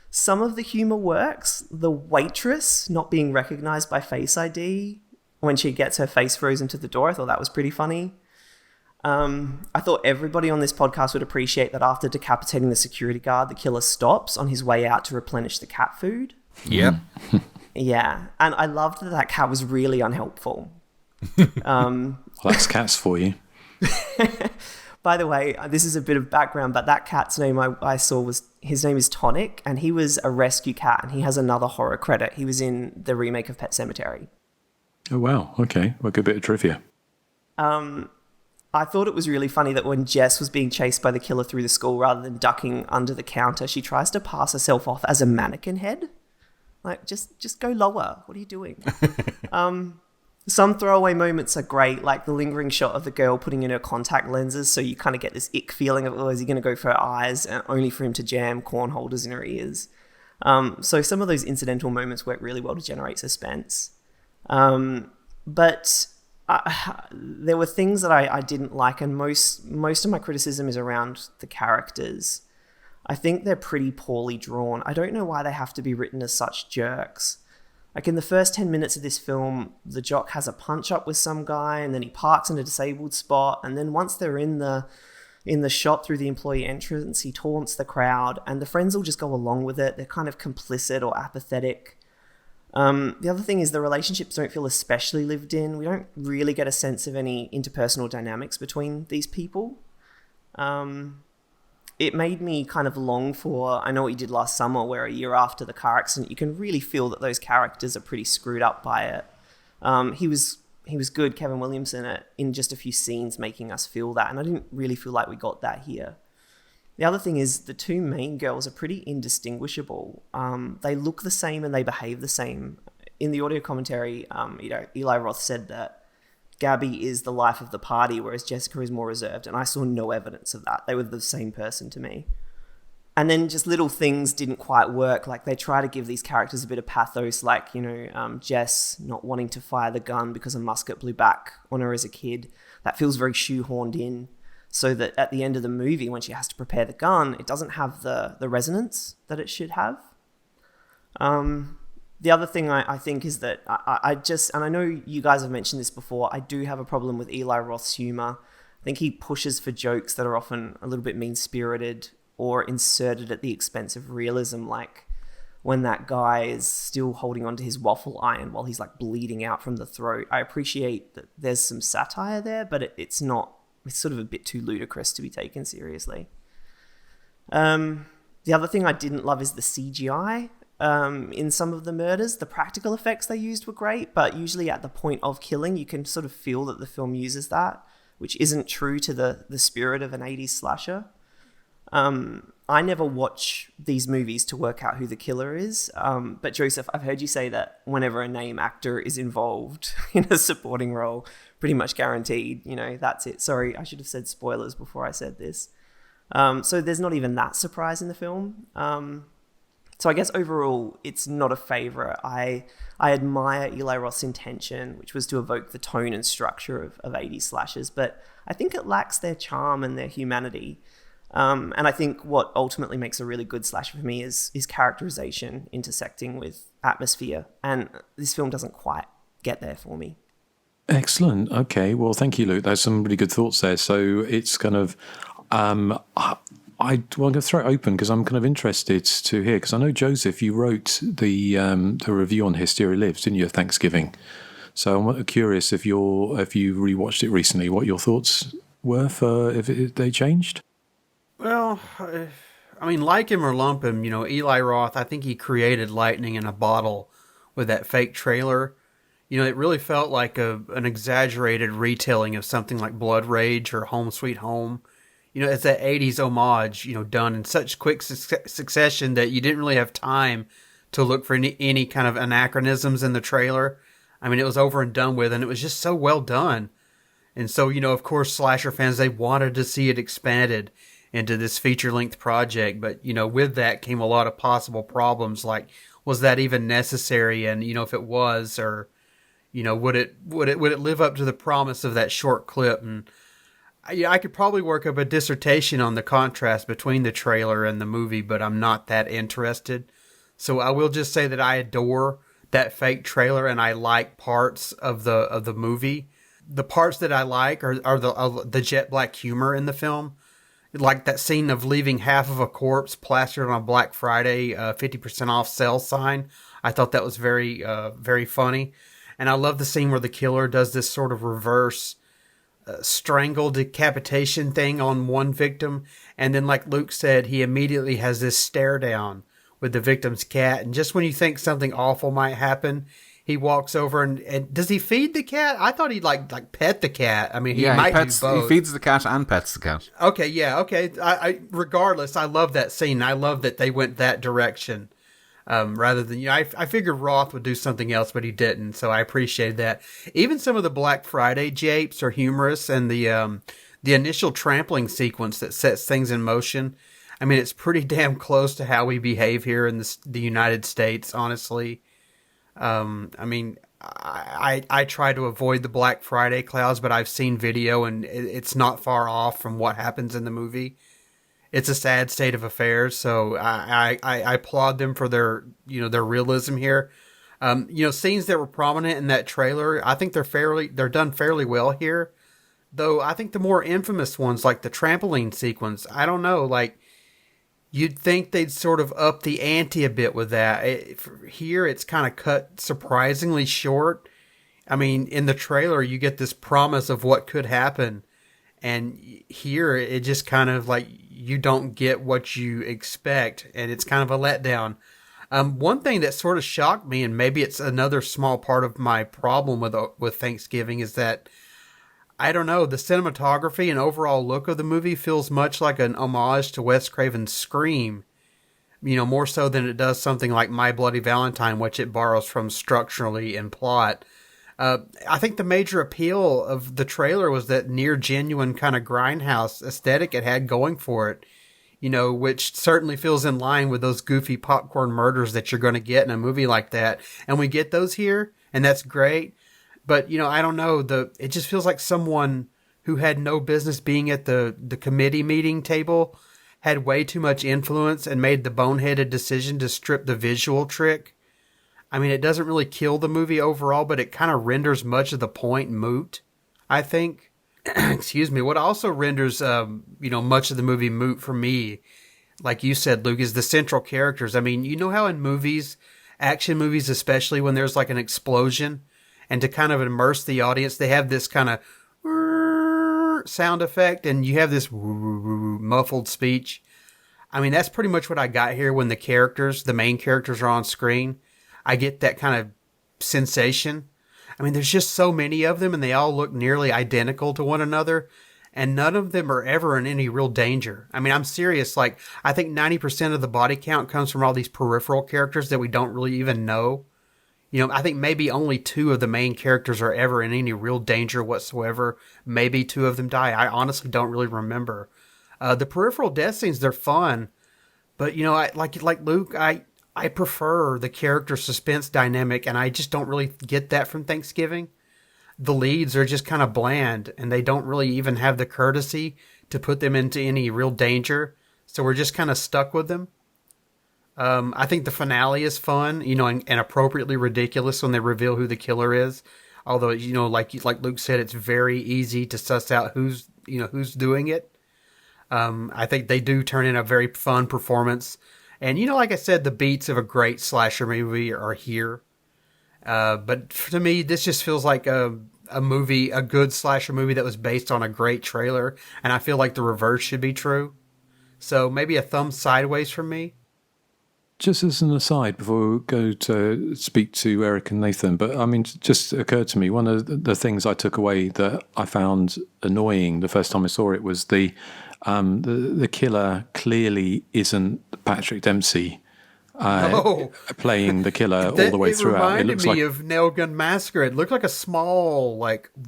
Speaker 10: Some of the humor works. The waitress not being recognized by Face ID when she gets her face frozen to the door, I thought that was pretty funny. I thought everybody on this podcast would appreciate that after decapitating the security guard, the killer stops on his way out to replenish the cat food.
Speaker 3: Yep.
Speaker 10: Yeah. And I loved that cat was really unhelpful.
Speaker 9: Well, that's cats for you.
Speaker 10: By the way, this is a bit of background, but that cat's name I saw his name is Tonic, and he was a rescue cat, and he has another horror credit. He was in the remake of Pet Sematary.
Speaker 9: Oh, wow. Okay. Well, good bit of trivia.
Speaker 10: I thought it was really funny that when Jess was being chased by the killer through the school, rather than ducking under the counter, she tries to pass herself off as a mannequin head. Like, just go lower. What are you doing? Some throwaway moments are great, like the lingering shot of the girl putting in her contact lenses, so you kind of get this ick feeling of, oh, is he going to go for her eyes, and only for him to jam corn holders in her ears. So some of those incidental moments work really well to generate suspense. But there were things that I didn't like, and most of my criticism is around the characters. I think they're pretty poorly drawn. I don't know why they have to be written as such jerks. Like in the first 10 minutes of this film, the jock has a punch-up with some guy, and then he parks in a disabled spot, and then once they're in the shot through the employee entrance, he taunts the crowd, and the friends all just go along with it. They're kind of complicit or apathetic. The other thing is the relationships don't feel especially lived in. We don't really get a sense of any interpersonal dynamics between these people. It made me kind of long for I Know What You Did Last Summer, where a year after the car accident, you can really feel that those characters are pretty screwed up by it. He was good, Kevin Williamson, in just a few scenes making us feel that, and I didn't really feel like we got that here. The other thing is the two main girls are pretty indistinguishable. They look the same and they behave the same. In the audio commentary, Eli Roth said that Gabby is the life of the party, whereas Jessica is more reserved, and I saw no evidence of that. They were the same person to me. And then just little things didn't quite work. Like they try to give these characters a bit of pathos, like, Jess not wanting to fire the gun because a musket blew back on her as a kid. That feels very shoehorned in, so that at the end of the movie, when she has to prepare the gun, it doesn't have the resonance that it should have. The other thing I think is that I just, and I know you guys have mentioned this before, I do have a problem with Eli Roth's humor. I think he pushes for jokes that are often a little bit mean-spirited or inserted at the expense of realism, like when that guy is still holding onto his waffle iron while he's like bleeding out from the throat. I appreciate that there's some satire there, but it's sort of a bit too ludicrous to be taken seriously. The other thing I didn't love is the CGI. In some of the murders, the practical effects they used were great, but usually at the point of killing, you can sort of feel that the film uses that, which isn't true to the spirit of an 80s slasher. I never watch these movies to work out who the killer is, but Joseph, I've heard you say that whenever a name actor is involved in a supporting role, pretty much guaranteed, that's it. Sorry, I should have said spoilers before I said this. So there's not even that surprise in the film. So I guess overall, it's not a favorite. I admire Eli Roth's intention, which was to evoke the tone and structure of 80s slashers, but I think it lacks their charm and their humanity. And I think what ultimately makes a really good slasher for me is characterization intersecting with atmosphere, and this film doesn't quite get there for me.
Speaker 9: Excellent. Okay. Well, thank you, Luke. There's some really good thoughts there. So it's kind of... I'm going to throw it open because I'm kind of interested to hear, because I know, Joseph, you wrote the review on Hysteria Lives, didn't you, at Thanksgiving? So I'm curious if you rewatched it recently, what your thoughts were for if they changed?
Speaker 7: Well, I mean, like him or lump him, Eli Roth, I think he created lightning in a bottle with that fake trailer. It really felt like an exaggerated retelling of something like Blood Rage or Home Sweet Home. It's that 80s homage, done in such quick succession that you didn't really have time to look for any kind of anachronisms in the trailer. I mean, it was over and done with, and it was just so well done. And so, of course, slasher fans, they wanted to see it expanded into this feature-length project. But, with that came a lot of possible problems, like, was that even necessary? And, if it was, or, would it live up to the promise of that short clip? And I could probably work up a dissertation on the contrast between the trailer and the movie, but I'm not that interested. So I will just say that I adore that fake trailer, and I like parts of the movie. The parts that I like are the jet black humor in the film, like that scene of leaving half of a corpse plastered on a Black Friday 50% off sale sign. I thought that was very very funny, and I love the scene where the killer does this sort of reverse strangle decapitation thing on one victim, and then, like Luke said, he immediately has this stare down with the victim's cat, and just when you think something awful might happen, he walks over and does he feed the cat? I thought he'd like pet the cat. I mean, he might do both.
Speaker 3: He feeds the cat and pets the cat.
Speaker 7: Okay. I regardless, I love that scene. I love that they went that direction. rather than, I figured Roth would do something else, but he didn't. So I appreciated that. Even some of the Black Friday japes are humorous, and the initial trampling sequence that sets things in motion. I mean, it's pretty damn close to how we behave here in the United States, honestly. I mean, I try to avoid the Black Friday clouds, but I've seen video and it's not far off from what happens in the movie. It's a sad state of affairs, so I applaud them for their realism here. Scenes that were prominent in that trailer, I think they're done fairly well here. Though I think the more infamous ones, like the trampoline sequence, I don't know, like you'd think they'd sort of up the ante a bit with that. Here, it's kind of cut surprisingly short. I mean, in the trailer, you get this promise of what could happen. And here, it just kind of like you don't get what you expect. And it's kind of a letdown. One thing that sort of shocked me, and maybe it's another small part of my problem with Thanksgiving, is that I don't know, the cinematography and overall look of the movie feels much like an homage to Wes Craven's Scream, more so than it does something like My Bloody Valentine, which it borrows from structurally and plot. I think the major appeal of the trailer was that near genuine kind of grindhouse aesthetic it had going for it, which certainly feels in line with those goofy popcorn murders that you're going to get in a movie like that. And we get those here, and that's great. But, I don't know, it just feels like someone who had no business being at the committee meeting table had way too much influence and made the boneheaded decision to strip the visual trick. I mean, it doesn't really kill the movie overall, but it kind of renders much of the point moot, I think. Excuse me. What also renders, much of the movie moot for me, like you said, Luke, is the central characters. I mean, you know how in movies, action movies especially, when there's like an explosion, and to kind of immerse the audience, they have this kind of sound effect, and you have this muffled speech. I mean, that's pretty much what I got here when the main characters are on screen. I get that kind of sensation. I mean, there's just so many of them, and they all look nearly identical to one another, and none of them are ever in any real danger. I mean, I'm serious. Like, I think 90% of the body count comes from all these peripheral characters that we don't really even know. I think maybe only 2 of the main characters are ever in any real danger whatsoever. Maybe 2 of them die. I honestly don't really remember. The peripheral death scenes, they're fun. But, I like Luke, I prefer the character suspense dynamic, and I just don't really get that from Thanksgiving. The leads are just kind of bland, and they don't really even have the courtesy to put them into any real danger. So we're just kind of stuck with them. I think the finale is fun, and appropriately ridiculous when they reveal who the killer is. Although, like Luke said, it's very easy to suss out who's doing it. I think they do turn in a very fun performance. And, like I said, the beats of a great slasher movie are here. But to me, this just feels like a good slasher movie that was based on a great trailer. And I feel like the reverse should be true. So maybe a thumb sideways from me.
Speaker 9: Just as an aside, before we go to speak to Erik and Nathan, but I mean, just occurred to me, one of the things I took away that I found annoying the first time I saw it was the killer clearly isn't Patrick Dempsey playing the killer all the way throughout.
Speaker 7: It reminded me of Nail Gun Massacre. It looked like a small,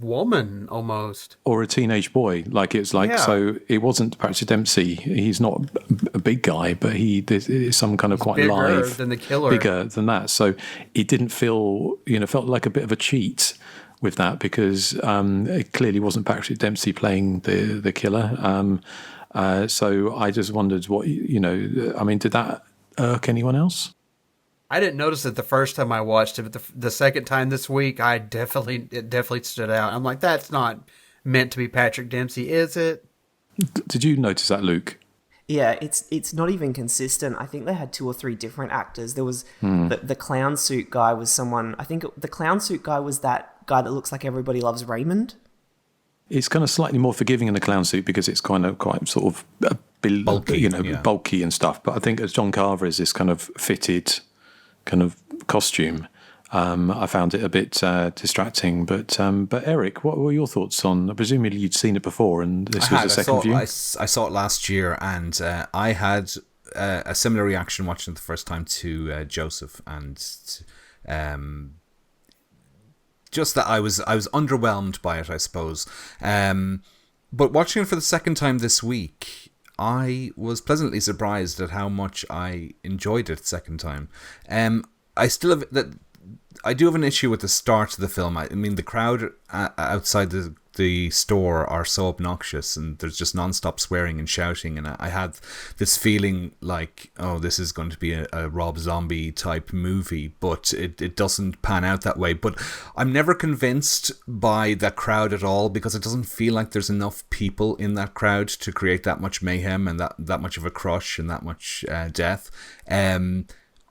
Speaker 7: woman almost,
Speaker 9: or a teenage boy. So it wasn't Patrick Dempsey. He's not a big guy, but he is some kind of quite
Speaker 7: bigger
Speaker 9: live,
Speaker 7: than the killer,
Speaker 9: bigger than that. So it didn't feel, felt like a bit of a cheat with that because it clearly wasn't Patrick Dempsey playing the killer. So I just wondered what did that irk anyone else?
Speaker 7: I didn't notice it the first time I watched it, but the second time this week, it definitely stood out. I'm like, that's not meant to be Patrick Dempsey, is it?
Speaker 9: Did you notice that, Luke?
Speaker 10: Yeah, it's not even consistent. I think they had 2 or 3 different actors. There was the clown suit guy was someone. I think the clown suit guy was that guy that looks like Everybody Loves Raymond.
Speaker 9: It's kind of slightly more forgiving in the clown suit because it's kind of quite sort of bulky, bulky and stuff. But I think as John Carver is this kind of fitted kind of costume, I found it a bit distracting. But Erik, what were your thoughts on? Presumably you'd seen it before, and this was a second view.
Speaker 3: I saw it last year, and I had a similar reaction watching it the first time to Joseph, and just that I was underwhelmed by it, I suppose. But watching it for the second time this week, I was pleasantly surprised at how much I enjoyed it second time. I still have that. I do have an issue with the start of the film. I mean, the crowd outside the store are so obnoxious, and there's just non-stop swearing and shouting, and I had this feeling like, oh, this is going to be a Rob Zombie type movie, but it doesn't pan out that way. But I'm never convinced by that crowd at all, because it doesn't feel like there's enough people in that crowd to create that much mayhem and that much of a crush and that much death.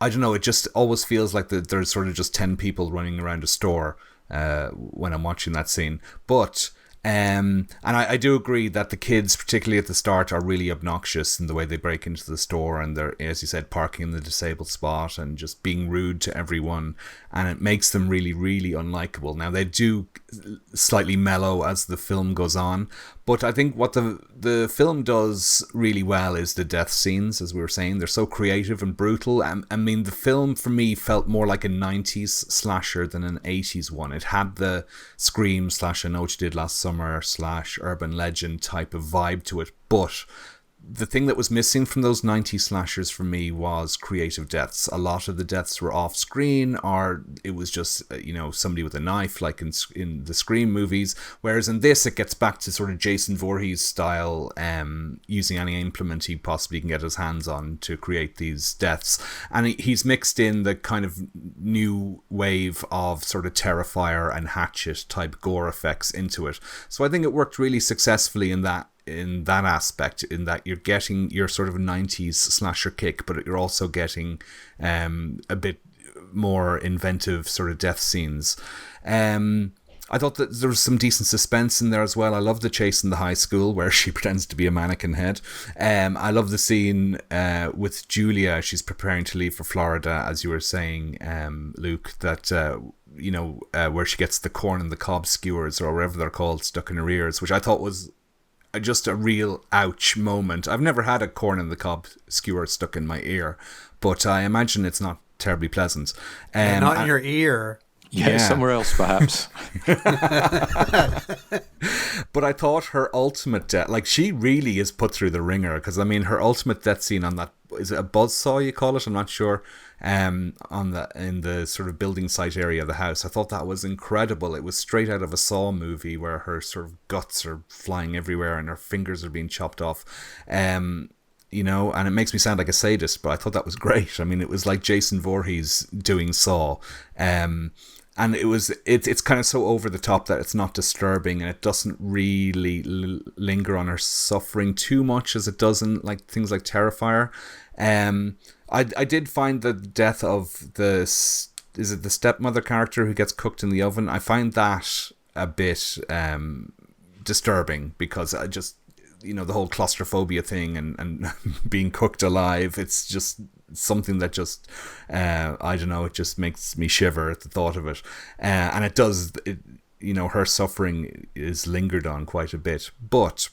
Speaker 3: I don't know, it just always feels like there's sort of just 10 people running around a store when I'm watching that scene. But and I do agree that the kids, particularly at the start, are really obnoxious in the way they break into the store, and they're, as you said, parking in the disabled spot and just being rude to everyone, and it makes them really, really unlikable. Now, they do slightly mellow as the film goes on, but I think what the film does really well is the death scenes, as we were saying. They're so creative and brutal. I mean, the film for me felt more like a 90s slasher than an 80s one. It had the Scream / I Know What You Did Last Summer / urban legend type of vibe to it, but the thing that was missing from those 90s slashers for me was creative deaths. A lot of the deaths were off screen, or it was just, somebody with a knife, like in the Scream movies. Whereas in this, it gets back to sort of Jason Voorhees style, using any implement he possibly can get his hands on to create these deaths. And he's mixed in the kind of new wave of sort of Terrifier and Hatchet type gore effects into it. So I think it worked really successfully in that aspect, in that you're getting your sort of 90s slasher kick, but you're also getting a bit more inventive sort of death scenes. I thought that there was some decent suspense in there as well. I love the chase in the high school where she pretends to be a mannequin head. I love the scene with Julia. She's preparing to leave for Florida, as you were saying, Luke, that where she gets the corn and the cob skewers, or whatever they're called, stuck in her ears, which I thought was just a real ouch moment. I've never had a corn in the cob skewer stuck in my ear, but I imagine it's not terribly pleasant.
Speaker 7: Not in your ear.
Speaker 9: Yeah, somewhere else perhaps.
Speaker 3: But I thought her ultimate death, like, she really is put through the ringer, because I mean, her ultimate death scene on that, is it a buzzsaw you call it? I'm not sure. In the sort of building site area of the house, I thought that was incredible. It was straight out of a Saw movie, where her sort of guts are flying everywhere and her fingers are being chopped off. And it makes me sound like a sadist, but I thought that was great. I mean, it was like Jason Voorhees doing Saw. And it's kind of so over the top that it's not disturbing, and it doesn't really linger on her suffering too much as it does in like things like Terrifier. I did find the death of the stepmother character who gets cooked in the oven, I find that a bit disturbing, because I just, the whole claustrophobia thing and being cooked alive, it's just something that just, I don't know, it just makes me shiver at the thought of it. And it does, her suffering is lingered on quite a bit. But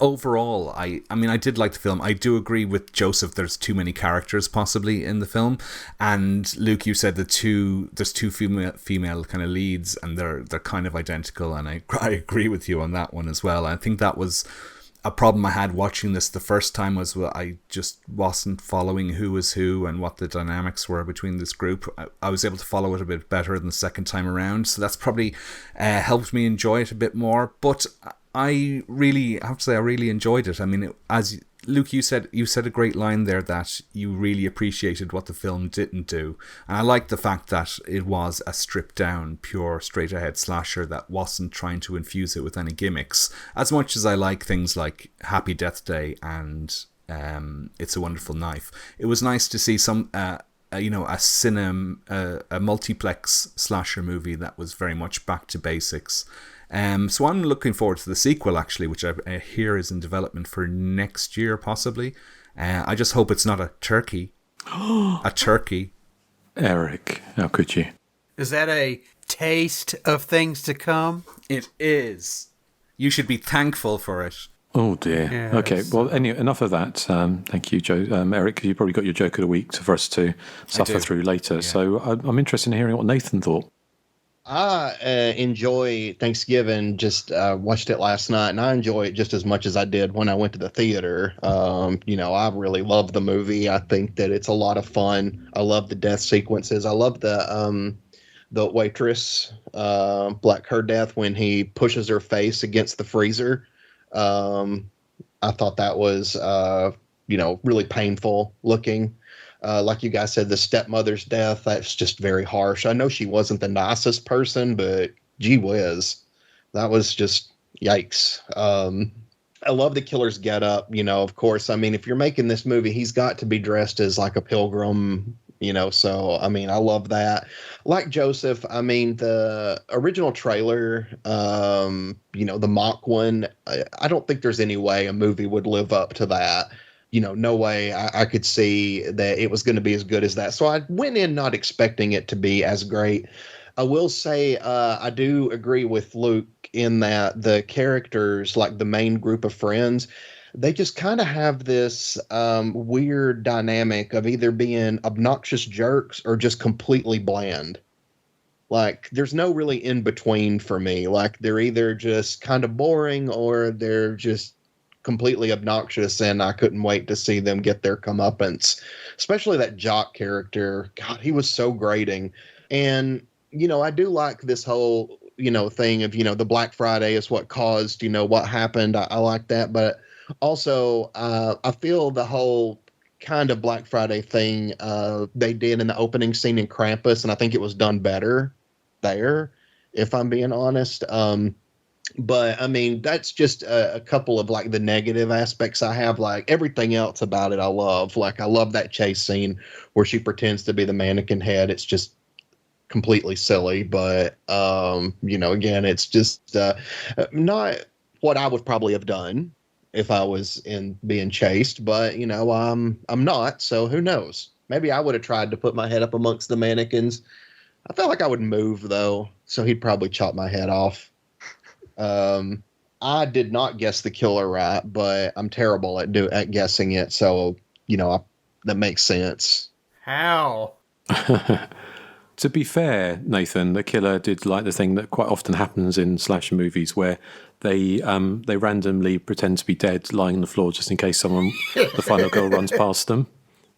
Speaker 3: overall, I mean, I did like the film. I do agree with Joseph, there's too many characters possibly in the film. And Luke, you said there's two female kind of leads, and they're kind of identical, and I agree with you on that one as well. I think that was a problem I had watching this the first time, was I just wasn't following who was who and what the dynamics were between this group. I was able to follow it a bit better than the second time around, so that's probably helped me enjoy it a bit more. But I have to say I really enjoyed it. I mean, as Luke, you said a great line there, that you really appreciated what the film didn't do. And I like the fact that it was a stripped down, pure, straight ahead slasher that wasn't trying to infuse it with any gimmicks. As much as I like things like Happy Death Day and It's a Wonderful Knife, it was nice to see some a multiplex slasher movie that was very much back to basics. So I'm looking forward to the sequel, actually, which I hear is in development for next year, possibly. I just hope it's not a turkey. A turkey.
Speaker 9: Erik, how could you?
Speaker 7: Is that a taste of things to come?
Speaker 3: It is. You should be thankful for it.
Speaker 9: Oh dear.
Speaker 7: Yeah,
Speaker 9: Okay. Well, anyway, enough of that. Thank you, Joe. Erik, you probably got your joke of the week for us to suffer through later. Yeah. So I'm interested in hearing what Nathan thought.
Speaker 11: I enjoy Thanksgiving. Just watched it last night, and I enjoy it just as much as I did when I went to the theater. I really love the movie. I think that it's a lot of fun. I love the death sequences. I love the waitress, like her death when he pushes her face against the freezer. I thought that was, really painful looking. Like you guys said, the stepmother's death, that's just very harsh. I know she wasn't the nicest person, but gee whiz, that was just yikes. I love the killer's getup, of course. I mean, if you're making this movie, he's got to be dressed as like a pilgrim, so, I mean, I love that. Like Joseph, I mean, the original trailer, the mock one, I don't think there's any way a movie would live up to that. No way I could see that it was going to be as good as that. So I went in not expecting it to be as great. I will say I do agree with Luke in that the characters, like the main group of friends, they just kind of have this weird dynamic of either being obnoxious jerks or just completely bland. Like, there's no really in between for me. Like, they're either just kind of boring or they're just completely obnoxious, and I couldn't wait to see them get their comeuppance. Especially that Jock character. God, he was so grating. And, I do like this whole, thing of, the Black Friday is what caused, what happened. I like that. But also, I feel the whole kind of Black Friday thing they did in the opening scene in Krampus, and I think it was done better there, if I'm being honest. But I mean, that's just a couple of like the negative aspects I have. Like everything else about it, I love. Like I love that chase scene where she pretends to be the mannequin head. It's just completely silly. But again, it's just not what I would probably have done if I was in being chased. But I'm not. So who knows? Maybe I would have tried to put my head up amongst the mannequins. I felt like I would move though, so he'd probably chop my head off. I did not guess the killer right, but I'm terrible at guessing it. So, that makes sense.
Speaker 7: How?
Speaker 9: To be fair, Nathan, the killer did like the thing that quite often happens in slasher movies where they randomly pretend to be dead lying on the floor just in case the final girl runs past them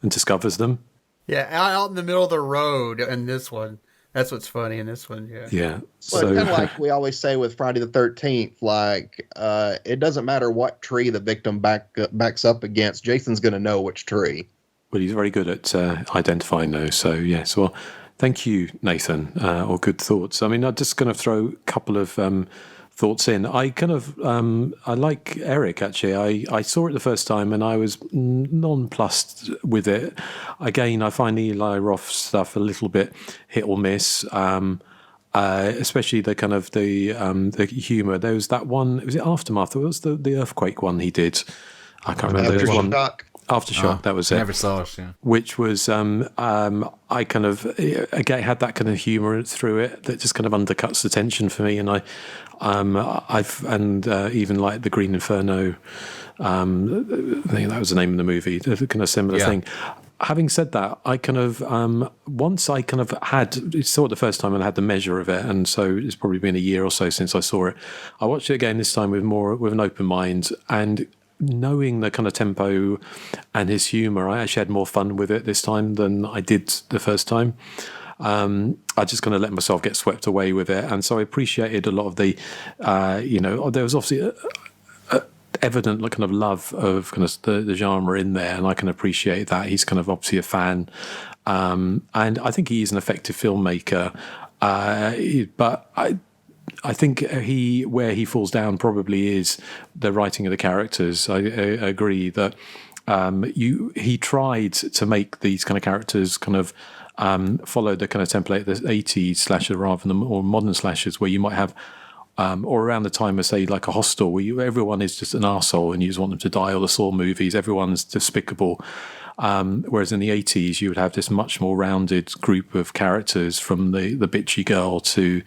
Speaker 9: and discovers them.
Speaker 7: Yeah, out in the middle of the road in this one. That's what's funny in this one, yeah.
Speaker 9: Yeah.
Speaker 11: So kind of like we always say with Friday the 13th, like it doesn't matter what tree the victim backs up against. Jason's going to know which tree.
Speaker 9: Well, he's very good at identifying those. So yes, well, thank you, Nathan. Or good thoughts. I mean, I'm just going to throw a couple of thoughts in. I kind of I like Erik actually. I saw it the first time and I was nonplussed with it. Again, I find Eli Roth stuff a little bit hit or miss. Especially the kind of the humor. There was that one. Was it Aftermath? It was the earthquake one he did. I can't remember. There was one. Aftershock, that was it.
Speaker 3: Never saw it, yeah.
Speaker 9: Which was, I kind of, again, had that kind of humour through it that just kind of undercuts the tension for me. And even like the Green Inferno, I think that was the name of the movie, the kind of similar thing. Having said that, I kind of, once I kind of saw it the first time and I had the measure of it, and so it's probably been a year or so since I saw it. I watched it again this time with an open mind, and knowing the kind of tempo and his humor, I actually had more fun with it this time than I did the first time. I just kind of let myself get swept away with it, and so I appreciated a lot of the, there was obviously evident kind of love of kind of the genre in there, and I can appreciate that. He's kind of obviously a fan, and I think he is an effective filmmaker, but I think where he falls down probably is the writing of the characters. I agree that he tried to make these kind of characters kind of follow the kind of template, the 80s slasher rather than the more modern slashers, where you might have, or around the time of, say, like a Hostel, where everyone is just an arsehole and you just want them to die, or the Saw movies, everyone's despicable. Whereas in the 80s, you would have this much more rounded group of characters, from the bitchy girl to,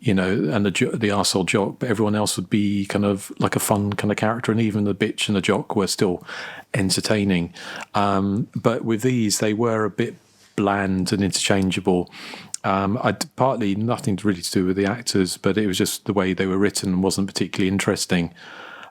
Speaker 9: and the arsehole jock, but everyone else would be kind of like a fun kind of character, and even the bitch and the jock were still entertaining. But with these, they were a bit bland and interchangeable. Partly nothing really to do with the actors, but it was just the way they were written and wasn't particularly interesting.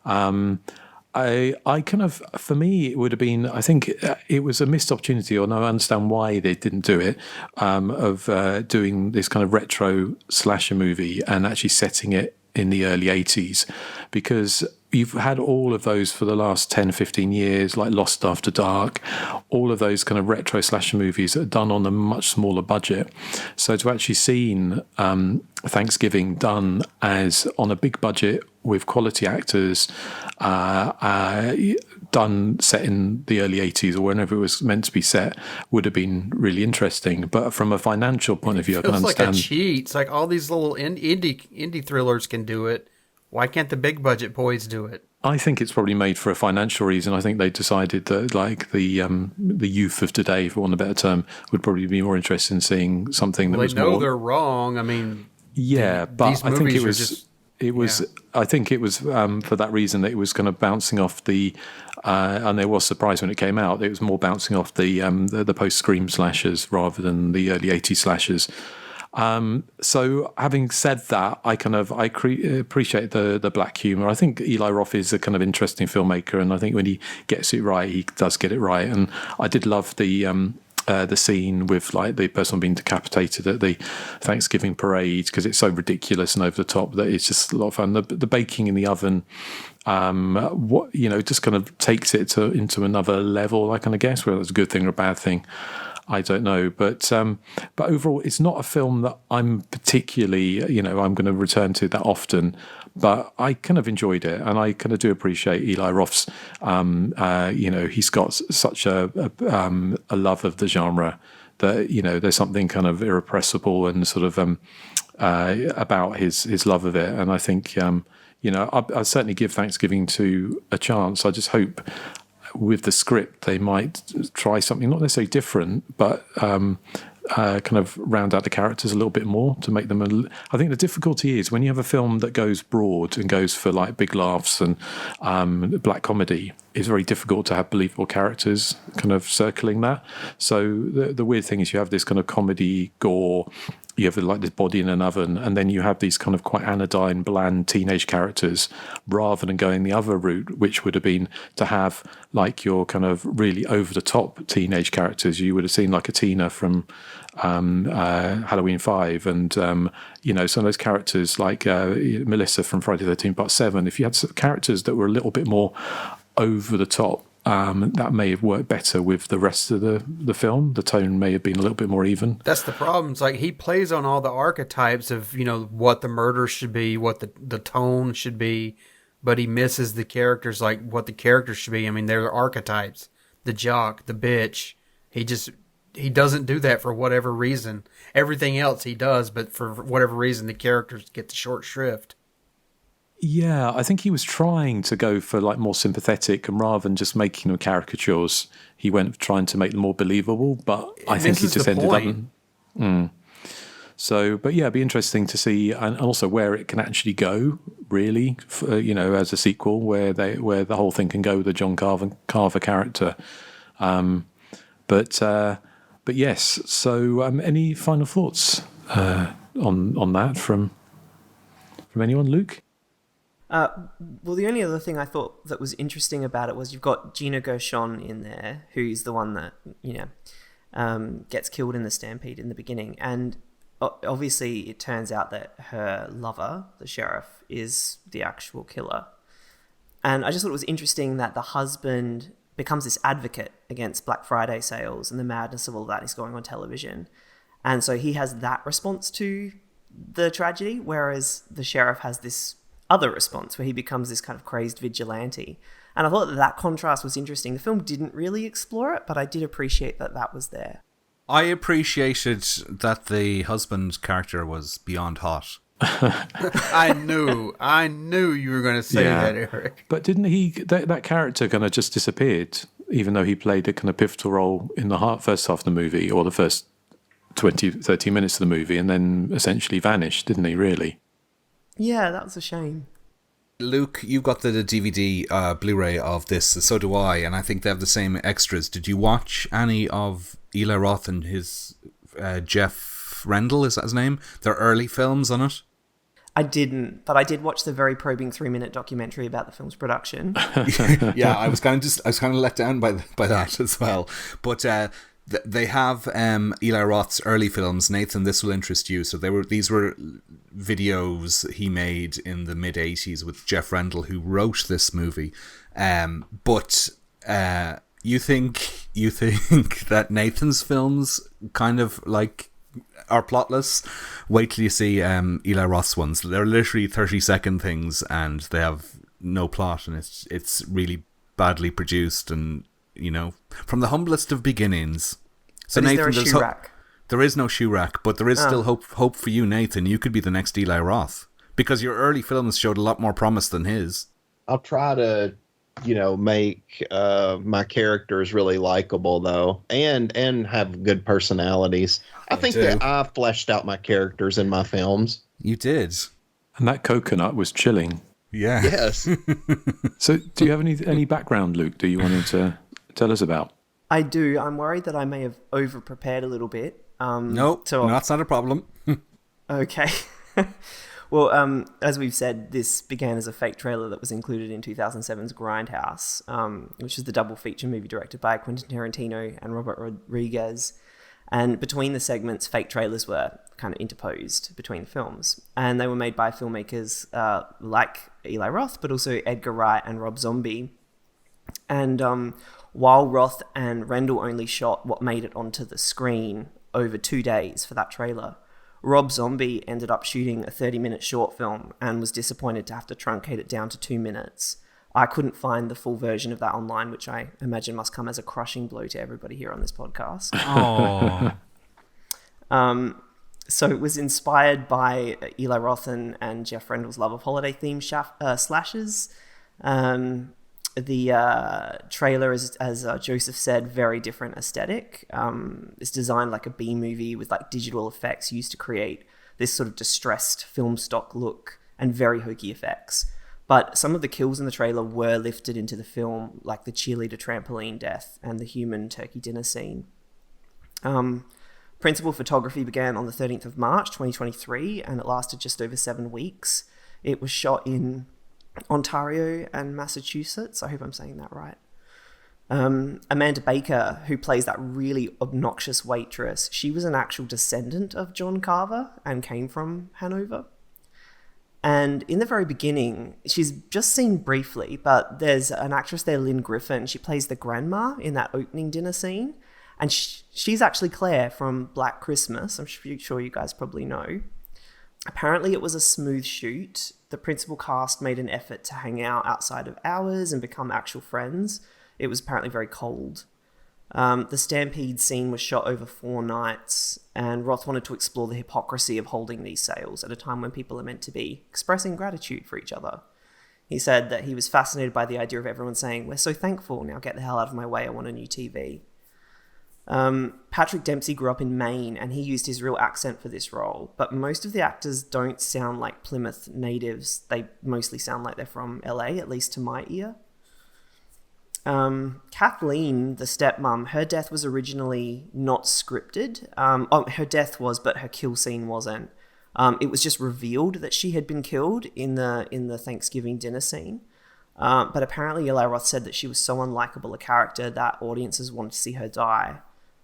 Speaker 9: I kind of, for me, it would have been, I think it was a missed opportunity, or no, I understand why they didn't do it, of doing this kind of retro slasher movie and actually setting it in the early 80s, because you've had all of those for the last 10, 15 years, like Lost After Dark, all of those kind of retro slasher movies that are done on a much smaller budget. So to actually seen Thanksgiving done as on a big budget with quality actors, done set in the early 80s or whenever it was meant to be set, would have been really interesting. But from a financial point of view, I can understand.
Speaker 7: It's like a cheat. It's like all these little indie thrillers can do it. Why can't the big budget boys do it?
Speaker 9: I think it's probably made for a financial reason. I think they decided that, like, the youth of today, for want of a better term, would probably be more interested in seeing something that was more. They know
Speaker 7: they're wrong. I mean,
Speaker 9: yeah, but I think it was.
Speaker 7: Just,
Speaker 9: it was. Yeah. I think it was for that reason that it was kind of bouncing off the. And there was surprise when it came out. It was more bouncing off the post-Scream slashers rather than the early 80s slashers. So having said that, I appreciate the black humor. I think Eli Roth is a kind of interesting filmmaker, and I think when he gets it right, he does get it right. And I did love the scene with, like, the person being decapitated at the Thanksgiving parade, because it's so ridiculous and over the top that it's just a lot of fun. The baking in the oven, just kind of takes it into another level, I kind of guess, whether it's a good thing or a bad thing, I don't know, but overall, it's not a film that I'm particularly, I'm going to return to that often. But I kind of enjoyed it, and I kind of do appreciate Eli Roth's. He's got such a love of the genre that there's something kind of irrepressible and sort of about his love of it. And I think I certainly give Thanksgiving to a chance. I just hope, with the script, they might try something not necessarily different, but kind of round out the characters a little bit more to make them. I think the difficulty is when you have a film that goes broad and goes for, like, big laughs and black comedy, it's very difficult to have believable characters kind of circling that. So the weird thing is you have this kind of comedy gore. You have, like, this body in an oven, and then you have these kind of quite anodyne, bland teenage characters, rather than going the other route, which would have been to have, like, your kind of really over-the-top teenage characters. You would have seen, like, a Tina from Halloween 5, and, some of those characters, like Melissa from Friday the 13th Part 7. If you had some characters that were a little bit more over-the-top, that may have worked better with the rest of the film. The tone may have been a little bit more even.
Speaker 7: That's the problem. It's like he plays on all the archetypes of, what the murder should be, what the tone should be, but he misses the characters, like what the characters should be. I mean, they're archetypes. The jock, the bitch. He doesn't do that for whatever reason. Everything else he does, but for whatever reason, the characters get the short shrift.
Speaker 9: Yeah, I think he was trying to go for, like, more sympathetic, and rather than just making them caricatures, he went trying to make them more believable. But I think he just ended up. So, but yeah, it'd be interesting to see, and also where it can actually go, really, as a sequel, where the whole thing can go with the John Carver character. But yes. So, any final thoughts on that from anyone, Luke?
Speaker 10: Well, the only other thing I thought that was interesting about it was you've got Gina Gershon in there, who's the one that, gets killed in the stampede in the beginning. And obviously it turns out that her lover, the sheriff, is the actual killer. And I just thought it was interesting that the husband becomes this advocate against Black Friday sales and the madness of all that is going on television. And so he has that response to the tragedy, whereas the sheriff has this other response where he becomes this kind of crazed vigilante. And I thought that contrast was interesting. The film didn't really explore it, but I did appreciate that was there.
Speaker 3: I appreciated that the husband character was beyond hot.
Speaker 7: I knew you were going to say that, Erik.
Speaker 9: But didn't he? That character kind of just disappeared even though he played a kind of pivotal role in the first half of the movie, or the first 20, 30 minutes of the movie, and then essentially vanished, didn't he, really?
Speaker 10: Yeah, that was a shame.
Speaker 3: Luke, you've got the DVD Blu-ray of this, so do I, and I think they have the same extras. Did you watch any of Eli Roth and his Jeff Rendell, is that his name? Their early films on it?
Speaker 10: I didn't, but I did watch the very probing 3-minute documentary about the film's production.
Speaker 3: Yeah, I was kind of let down by that as well. But they have Eli Roth's early films. Nathan, this will interest you. So these were videos he made in the mid '80s with Jeff Rendell, who wrote this movie. But you think that Nathan's films kind of like are plotless? Wait till you see Eli Roth's ones. They're literally 30-second things, and they have no plot, and it's really badly produced, and from the humblest of beginnings. So
Speaker 10: but
Speaker 3: Nathan,
Speaker 10: is there a shoe rack?
Speaker 3: There is no shoe rack, but there is still hope for you, Nathan. You could be the next Eli Roth, because your early films showed a lot more promise than his.
Speaker 11: I'll try to, make my characters really likable though, and have good personalities. I think that I fleshed out my characters in my films.
Speaker 3: You did.
Speaker 9: And that coconut was chilling.
Speaker 3: Yeah.
Speaker 11: Yes.
Speaker 9: So do you have any background, Luke, do you want to tell us about?
Speaker 10: I do. I'm worried that I may have over-prepared a little bit.
Speaker 3: Nope, that's not a problem.
Speaker 10: Okay. Well, as we've said, this began as a fake trailer that was included in 2007's Grindhouse, which is the double feature movie directed by Quentin Tarantino and Robert Rodriguez. And between the segments, fake trailers were kind of interposed between films. And they were made by filmmakers like Eli Roth, but also Edgar Wright and Rob Zombie. And while Roth and Rendell only shot what made it onto the screen over 2 days for that trailer, Rob Zombie ended up shooting a 30-minute short film and was disappointed to have to truncate it down to 2 minutes. I couldn't find the full version of that online, which I imagine must come as a crushing blow to everybody here on this podcast.
Speaker 3: Oh.
Speaker 10: So it was inspired by Eli Roth and Jeff Rendell's love of holiday-themed slashes. The trailer is, as Joseph said, very different aesthetic. It's designed like a B-movie with like digital effects used to create this sort of distressed film stock look and very hokey effects. But some of the kills in the trailer were lifted into the film, like the cheerleader trampoline death and the human turkey dinner scene. Principal photography began on the 13th of March, 2023, and it lasted just over 7 weeks. It was shot in Ontario and Massachusetts. I hope I'm saying that right. Amanda Baker, who plays that really obnoxious waitress, she was an actual descendant of John Carver and came from Hanover. And in the very beginning, she's just seen briefly, but there's an actress there, Lynn Griffin. She plays the grandma in that opening dinner scene. And she's actually Claire from Black Christmas. I'm sure you guys probably know. Apparently it was a smooth shoot. The principal cast made an effort to hang out outside of hours and become actual friends. It was apparently very cold. The stampede scene was shot over 4 nights, and Roth wanted to explore the hypocrisy of holding these sales at a time when people are meant to be expressing gratitude for each other. He said that he was fascinated by the idea of everyone saying, "We're so thankful, now get the hell out of my way, I want a new TV." Patrick Dempsey grew up in Maine, and he used his real accent for this role, but most of the actors don't sound like Plymouth natives. They mostly sound like they're from LA, at least to my ear. Kathleen, the stepmom, her death was originally not scripted. Her death was, but her kill scene wasn't. It was just revealed that she had been killed in the Thanksgiving dinner scene. But apparently Eli Roth said that she was so unlikable a character that audiences wanted to see her die.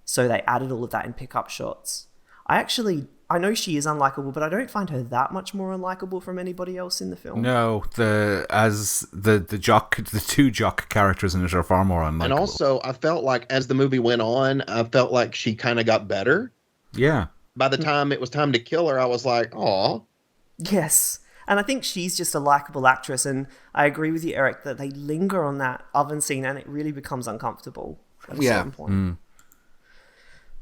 Speaker 10: So they added all of that in pickup shots. I know she is unlikable, but I don't find her that much more unlikable from anybody else in the film.
Speaker 3: No, the two jock characters in it are far more unlikable.
Speaker 11: And also, I felt like as the movie went on, I felt like she kind of got better.
Speaker 3: Yeah.
Speaker 11: By the time it was time to kill her, I was like, "Aw."
Speaker 10: Yes. And I think she's just a likable actress, and I agree with you, Eric, that they linger on that oven scene and it really becomes uncomfortable at a certain point.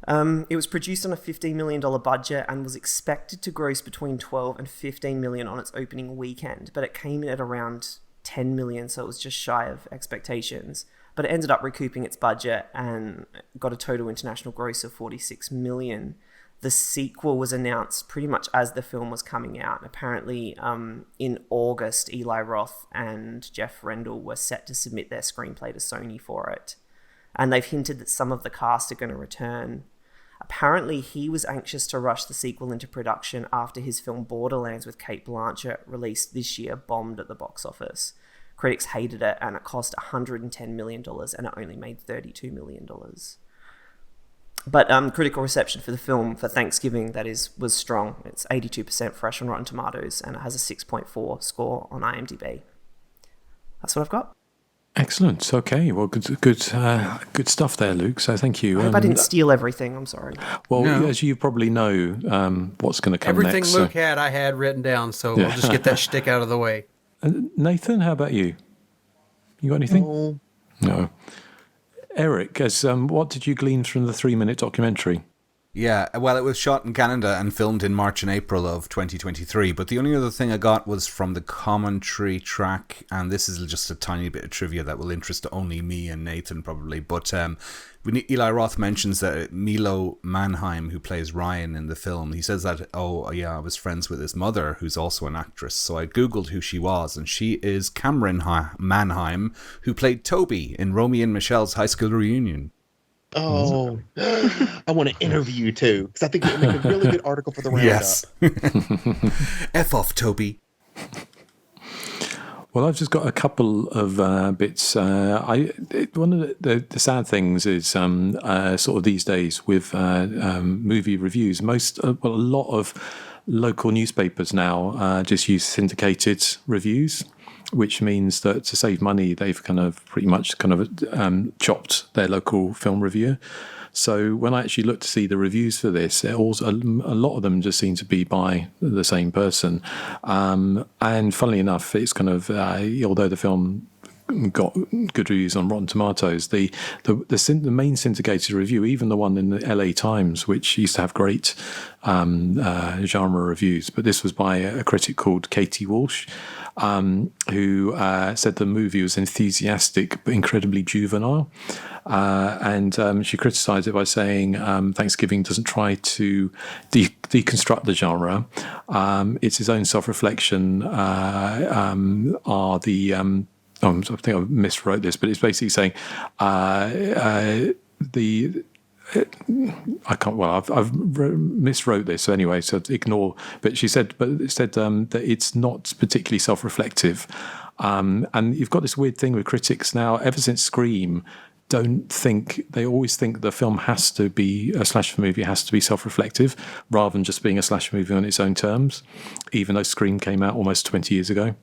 Speaker 10: It was produced on a $15 million budget and was expected to gross between $12 and $15 million on its opening weekend, but it came in at around $10 million, so it was just shy of expectations. but it ended up recouping its budget and got a total international gross of $46 million. The sequel was announced pretty much as the film was coming out. Apparently, in August, Eli Roth and Jeff Rendell were set to submit their screenplay to Sony for it. And they've hinted that some of the cast are going to return. Apparently, he was anxious to rush the sequel into production after his film Borderlands with Cate Blanchett, released this year, bombed at the box office. Critics hated it, and it cost $110 million, and it only made $32 million. But critical reception for the film for Thanksgiving, that is, was strong. It's 82% fresh on Rotten Tomatoes, and it has a 6.4 score on IMDb. That's what I've got.
Speaker 9: Excellent. Okay. Well, good stuff there, Luke. So thank you.
Speaker 10: I hope I didn't steal everything. I'm sorry.
Speaker 9: Well, as you probably know, what's going to come
Speaker 7: Everything
Speaker 9: next.
Speaker 7: Luke had, I had written down, so we'll just get that shtick out of the way.
Speaker 9: Nathan, how about you? You got anything? No. Erik, what did you glean from the 3-minute documentary?
Speaker 3: Yeah, well, it was shot in Canada and filmed in March and April of 2023, but the only other thing I got was from the commentary track, and this is just a tiny bit of trivia that will interest only me and Nathan probably, but when Eli Roth mentions that Milo Mannheim, who plays Ryan in the film, he says that, I was friends with his mother, who's also an actress, so I googled who she was, and she is Cameron Mannheim, who played Toby in Romy and Michelle's high school reunion.
Speaker 11: Oh, I want to interview you too, because I think it would make a really good article for the roundup.
Speaker 3: Yes. F off, Toby.
Speaker 9: Well, I've just got a couple of bits. One of the sad things is sort of these days with movie reviews, a lot of local newspapers now just use syndicated reviews, which means that to save money, they've pretty much chopped their local film reviewer. So when I actually looked to see the reviews for this, a lot of them just seem to be by the same person. And funnily enough, it's although the film got good reviews on Rotten Tomatoes, the main syndicated review, even the one in the LA Times, which used to have great genre reviews, but this was by a critic called Katie Walsh, who said the movie was enthusiastic but incredibly juvenile. And she criticised it by saying Thanksgiving doesn't try to deconstruct the genre. It's his own self-reflection I think I miswrote this, but it's basically saying I've miswrote this anyway, so ignore. But it said that it's not particularly self-reflective, and you've got this weird thing with critics now. Ever since Scream, they always think the film has to be a slasher movie, has to be self-reflective, rather than just being a slasher movie on its own terms. Even though Scream came out almost 20 years ago.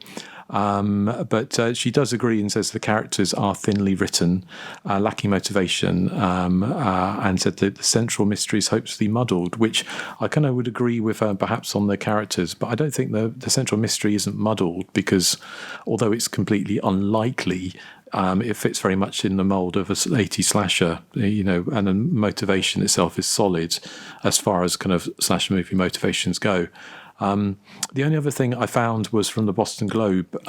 Speaker 9: But she does agree and says the characters are thinly written, lacking motivation, and said that the central mystery is hopelessly muddled, which I kind of would agree with her perhaps on the characters, but I don't think the central mystery isn't muddled, because although it's completely unlikely, it fits very much in the mould of a 80s slasher, and the motivation itself is solid as far as kind of slasher movie motivations go. The only other thing I found was from the Boston Globe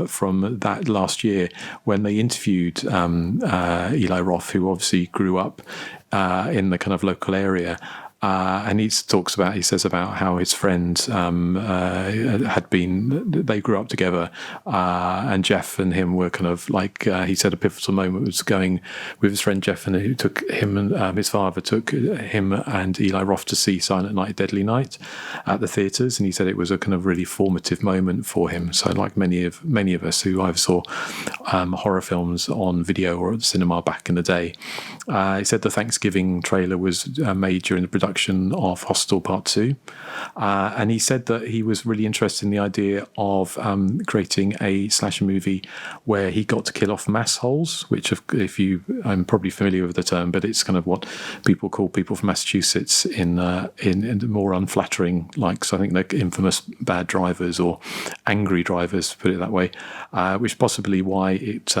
Speaker 9: from that last year, when they interviewed Eli Roth, who obviously grew up in the kind of local area. And he says about how his friend they grew up together, and Jeff and him were kind of like, he said a pivotal moment was going with his friend Jeff, and who took him and his father took him and Eli Roth to see Silent Night, Deadly Night at the theatres, and he said it was a kind of really formative moment for him. So like many of us who either saw horror films on video or at the cinema back in the day, he said the Thanksgiving trailer was made during the production of Hostel Part 2, and he said that he was really interested in the idea of creating a slasher movie where he got to kill off mass holes, which I'm probably familiar with the term, but it's kind of what people call people from Massachusetts in more unflattering, so I think they're infamous bad drivers or angry drivers, to put it that way, which is possibly why it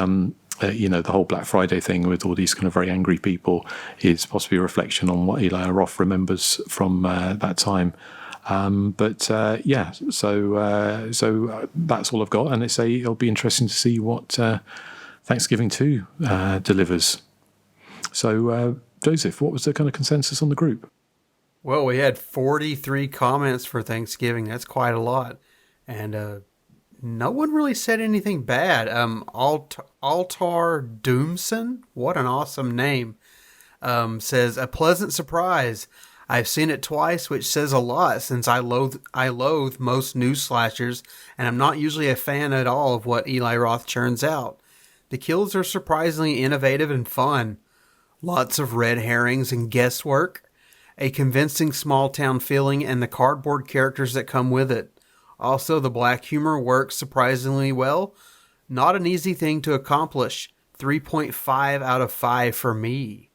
Speaker 9: the whole Black Friday thing with all these kind of very angry people is possibly a reflection on what Eli Roth remembers from that time. So that's all I've got, and it'll be interesting to see what Thanksgiving 2 delivers. So, Joseph, what was the kind of consensus on the group?
Speaker 7: Well, we had 43 comments for Thanksgiving. That's quite a lot. And no one really said anything bad. Altar Doomson, what an awesome name, says, a pleasant surprise. I've seen it twice, which says a lot since I loathe most new slashers, and I'm not usually a fan at all of what Eli Roth churns out. The kills are surprisingly innovative and fun. Lots of red herrings and guesswork. A convincing small-town feeling, and the cardboard characters that come with it. Also, the black humor works surprisingly well. Not an easy thing to accomplish. 3.5 out of 5 for me.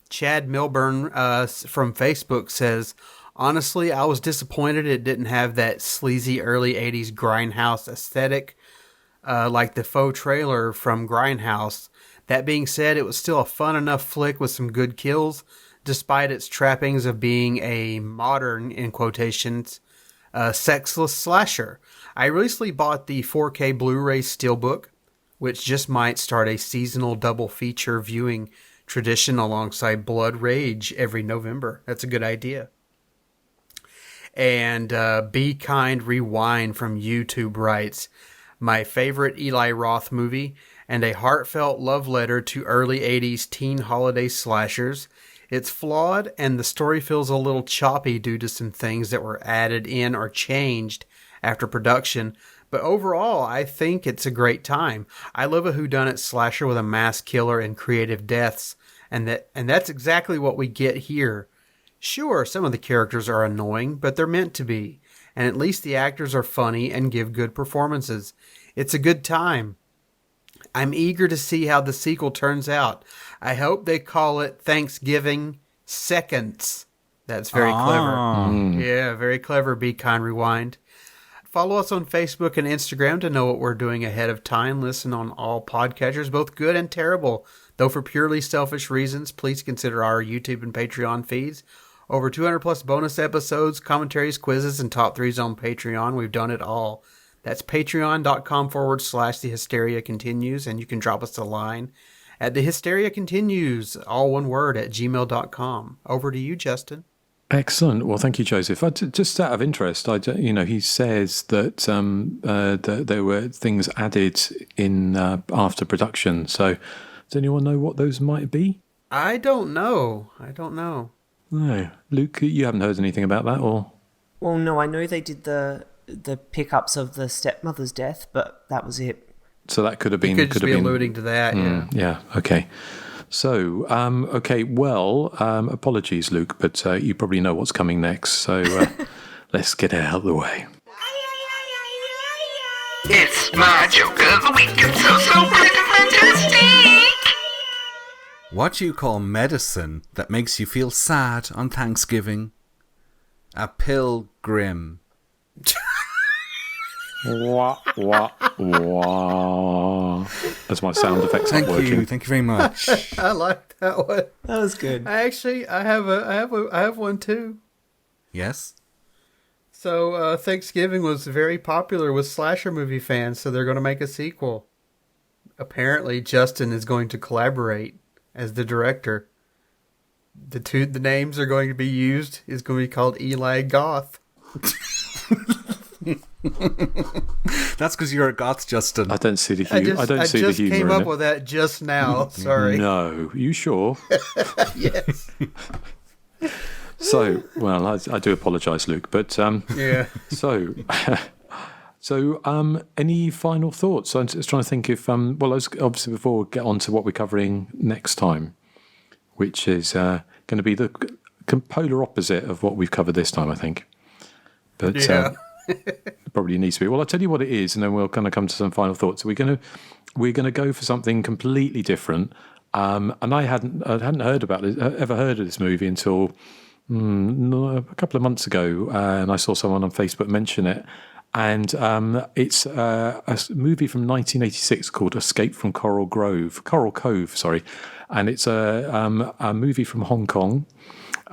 Speaker 7: Chad Milburn from Facebook says, honestly, I was disappointed it didn't have that sleazy early 80s grindhouse aesthetic like the faux trailer from Grindhouse. That being said, it was still a fun enough flick with some good kills, despite its trappings of being a modern, in quotations, sexless slasher. I recently bought the 4K Blu-ray Steelbook, which just might start a seasonal double feature viewing tradition alongside Blood Rage every November. That's a good idea. And Be Kind Rewind from YouTube writes, my favorite Eli Roth movie and a heartfelt love letter to early 80s teen holiday slashers. It's flawed, and the story feels a little choppy due to some things that were added in or changed after production, but overall, I think it's a great time. I love a whodunit slasher with a mass killer and creative deaths, and that's exactly what we get here. Sure, some of the characters are annoying, but they're meant to be, and at least the actors are funny and give good performances. It's a good time. I'm eager to see how the sequel turns out. I hope they call it Thanksgiving Seconds. That's very clever. Yeah, very clever, Be Kind Rewind. Follow us on Facebook and Instagram to know what we're doing ahead of time. Listen on all podcatchers, both good and terrible. Though for purely selfish reasons, please consider our YouTube and Patreon feeds. Over 200 plus bonus episodes, commentaries, quizzes, and top threes on Patreon. We've done it all. That's patreon.com/The Hysteria Continues, and you can drop us a line at The Hysteria Continues, all one word, at gmail.com. Over to you, Justin.
Speaker 9: Excellent. Well, thank you, Joseph. Just out of interest, he says that there were things added in after production. So, does anyone know what those might be?
Speaker 7: I don't know.
Speaker 9: No, Luke, you haven't heard anything about that, or?
Speaker 10: Well, no, I know they did the pickups of the stepmother's death, but that was it.
Speaker 9: So that could have been.
Speaker 7: He could be alluding to that.
Speaker 9: Yeah. Okay. So, apologies, Luke, but you probably know what's coming next. So let's get it out of the way.
Speaker 5: It's my joke of the week. It's so freaking fantastic.
Speaker 3: What you call medicine that makes you feel sad on Thanksgiving? A pilgrim.
Speaker 9: Wah, wah, wah. That's my sound effects not working.
Speaker 3: Thank you very much.
Speaker 7: I like that one.
Speaker 10: That was good.
Speaker 7: I have one too.
Speaker 3: Yes.
Speaker 7: So Thanksgiving was very popular with slasher movie fans, so they're going to make a sequel. Apparently, Justin is going to collaborate as the director. The names are going to be used is going to be called Eli Goth.
Speaker 3: That's because you're a goth, Justin.
Speaker 9: I don't see the humor. I just
Speaker 7: came up with that just now. Sorry.
Speaker 9: No, you sure?
Speaker 7: Yes.
Speaker 9: So, well, I do apologise, Luke, but
Speaker 7: yeah.
Speaker 9: So, any final thoughts? I'm just trying to think if obviously before we get on to what we're covering next time, which is going to be the polar opposite of what we've covered this time, I think. But probably needs to be. Well, I'll tell you what it is, and then we'll kind of come to some final thoughts. So we're going to go for something completely different. And I hadn't ever heard of this movie until a couple of months ago, and I saw someone on Facebook mention it. And it's a movie from 1986 called Escape from Coral Cove, sorry. And it's a movie from Hong Kong.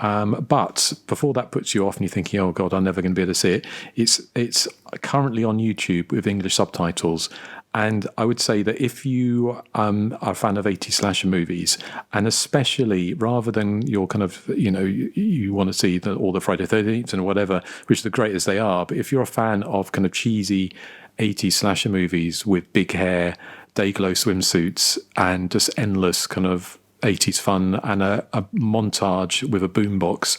Speaker 9: But before that puts you off and you're thinking, oh God, I'm never going to be able to see it. It's currently on YouTube with English subtitles, And I would say that if you are a fan of 80 slasher movies, and especially rather than your kind of, you want to see all the Friday 13th and whatever, which are the great as they are, but if you're a fan of kind of cheesy 80 slasher movies with big hair, day-glow swimsuits, and just endless kind of 80s fun and a montage with a boombox,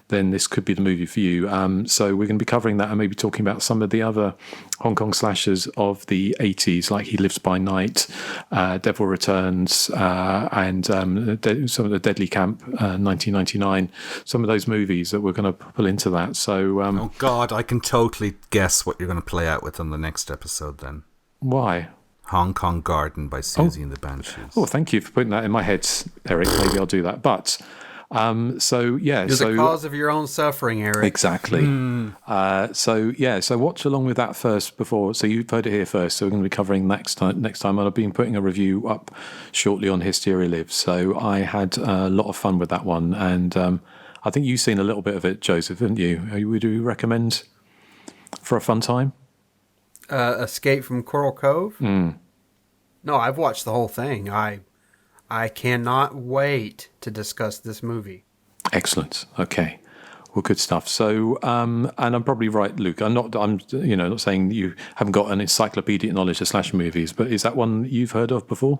Speaker 9: then this could be the movie for you. So we're going to be covering that and maybe talking about some of the other Hong Kong slashers of the 80s, like He Lives by Night, Devil Returns, and some of the Deadly Camp, 1999, some of those movies that we're going to pull into that. So,
Speaker 3: oh God, I can totally guess what you're going to play out with on the next episode then.
Speaker 9: Why?
Speaker 3: Hong Kong Garden by Susie and the Banshees.
Speaker 9: Oh, thank you for putting that in my head, Eric. Maybe I'll do that. But you're
Speaker 7: the cause of your own suffering, Eric.
Speaker 9: Exactly. So watch along with that first before. So you've heard it here first. So we're going to be covering next time. And I've been putting a review up shortly on Hysteria Lives. So I had a lot of fun with that one, and I think you've seen a little bit of it, Joseph, haven't you? Would you recommend for a fun time?
Speaker 7: Escape from Coral Cove? No, I've watched the whole thing. I cannot wait to discuss this movie.
Speaker 9: Excellent. Okay. Well, good stuff. So, and I'm probably right, Luke. I'm not saying that you haven't got an encyclopedic knowledge of slasher movies, but is that one you've heard of before?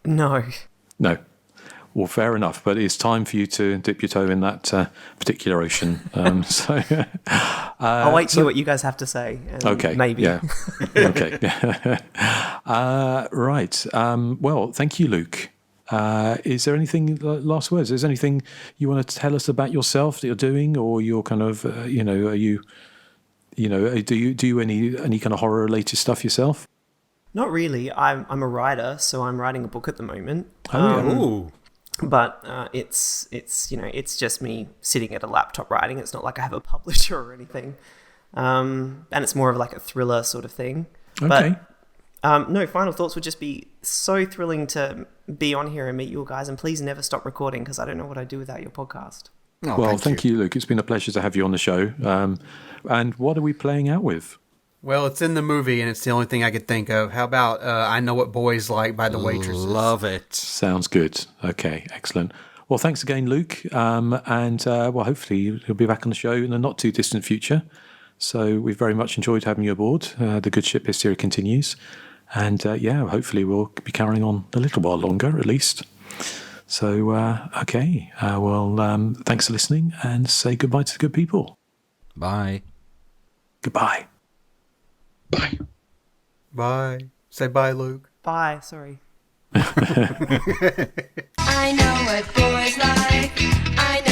Speaker 10: No.
Speaker 9: No. Well, fair enough, but it's time for you to dip your toe in that particular ocean.
Speaker 10: I'll wait to hear what you guys have to say.
Speaker 9: Okay.
Speaker 10: Maybe.
Speaker 9: Yeah. Okay. Right. Well, thank you, Luke. Is there anything, last words? Is there anything you want to tell us about yourself that you're doing, or you're kind of, are you, do you any kind of horror related stuff yourself?
Speaker 10: Not really. I'm a writer, so I'm writing a book at the moment.
Speaker 9: Ooh.
Speaker 10: But it's just me sitting at a laptop writing. It's not like I have a publisher or anything. And it's more of like a thriller sort of thing.
Speaker 9: Okay.
Speaker 10: But no, final thoughts would just be so thrilling to be on here and meet you guys. And please never stop recording, because I don't know what I'd do without your podcast.
Speaker 9: Oh, well, thank you, Luke. It's been a pleasure to have you on the show. And what are we playing out with?
Speaker 7: Well, it's in the movie, and it's the only thing I could think of. How about I Know What Boys Like by the Waitresses?
Speaker 3: Love it.
Speaker 9: Sounds good. Okay, excellent. Well, thanks again, Luke. Well, hopefully you'll be back on the show in the not too distant future. So we've very much enjoyed having you aboard. The good ship Hysteria continues. And hopefully we'll be carrying on a little while longer, at least. So, okay. Thanks for listening, and say goodbye to the good people.
Speaker 3: Bye.
Speaker 9: Goodbye.
Speaker 11: Bye.
Speaker 7: Bye. Say bye, Luke.
Speaker 10: Bye. Sorry.
Speaker 12: I know what boys like. I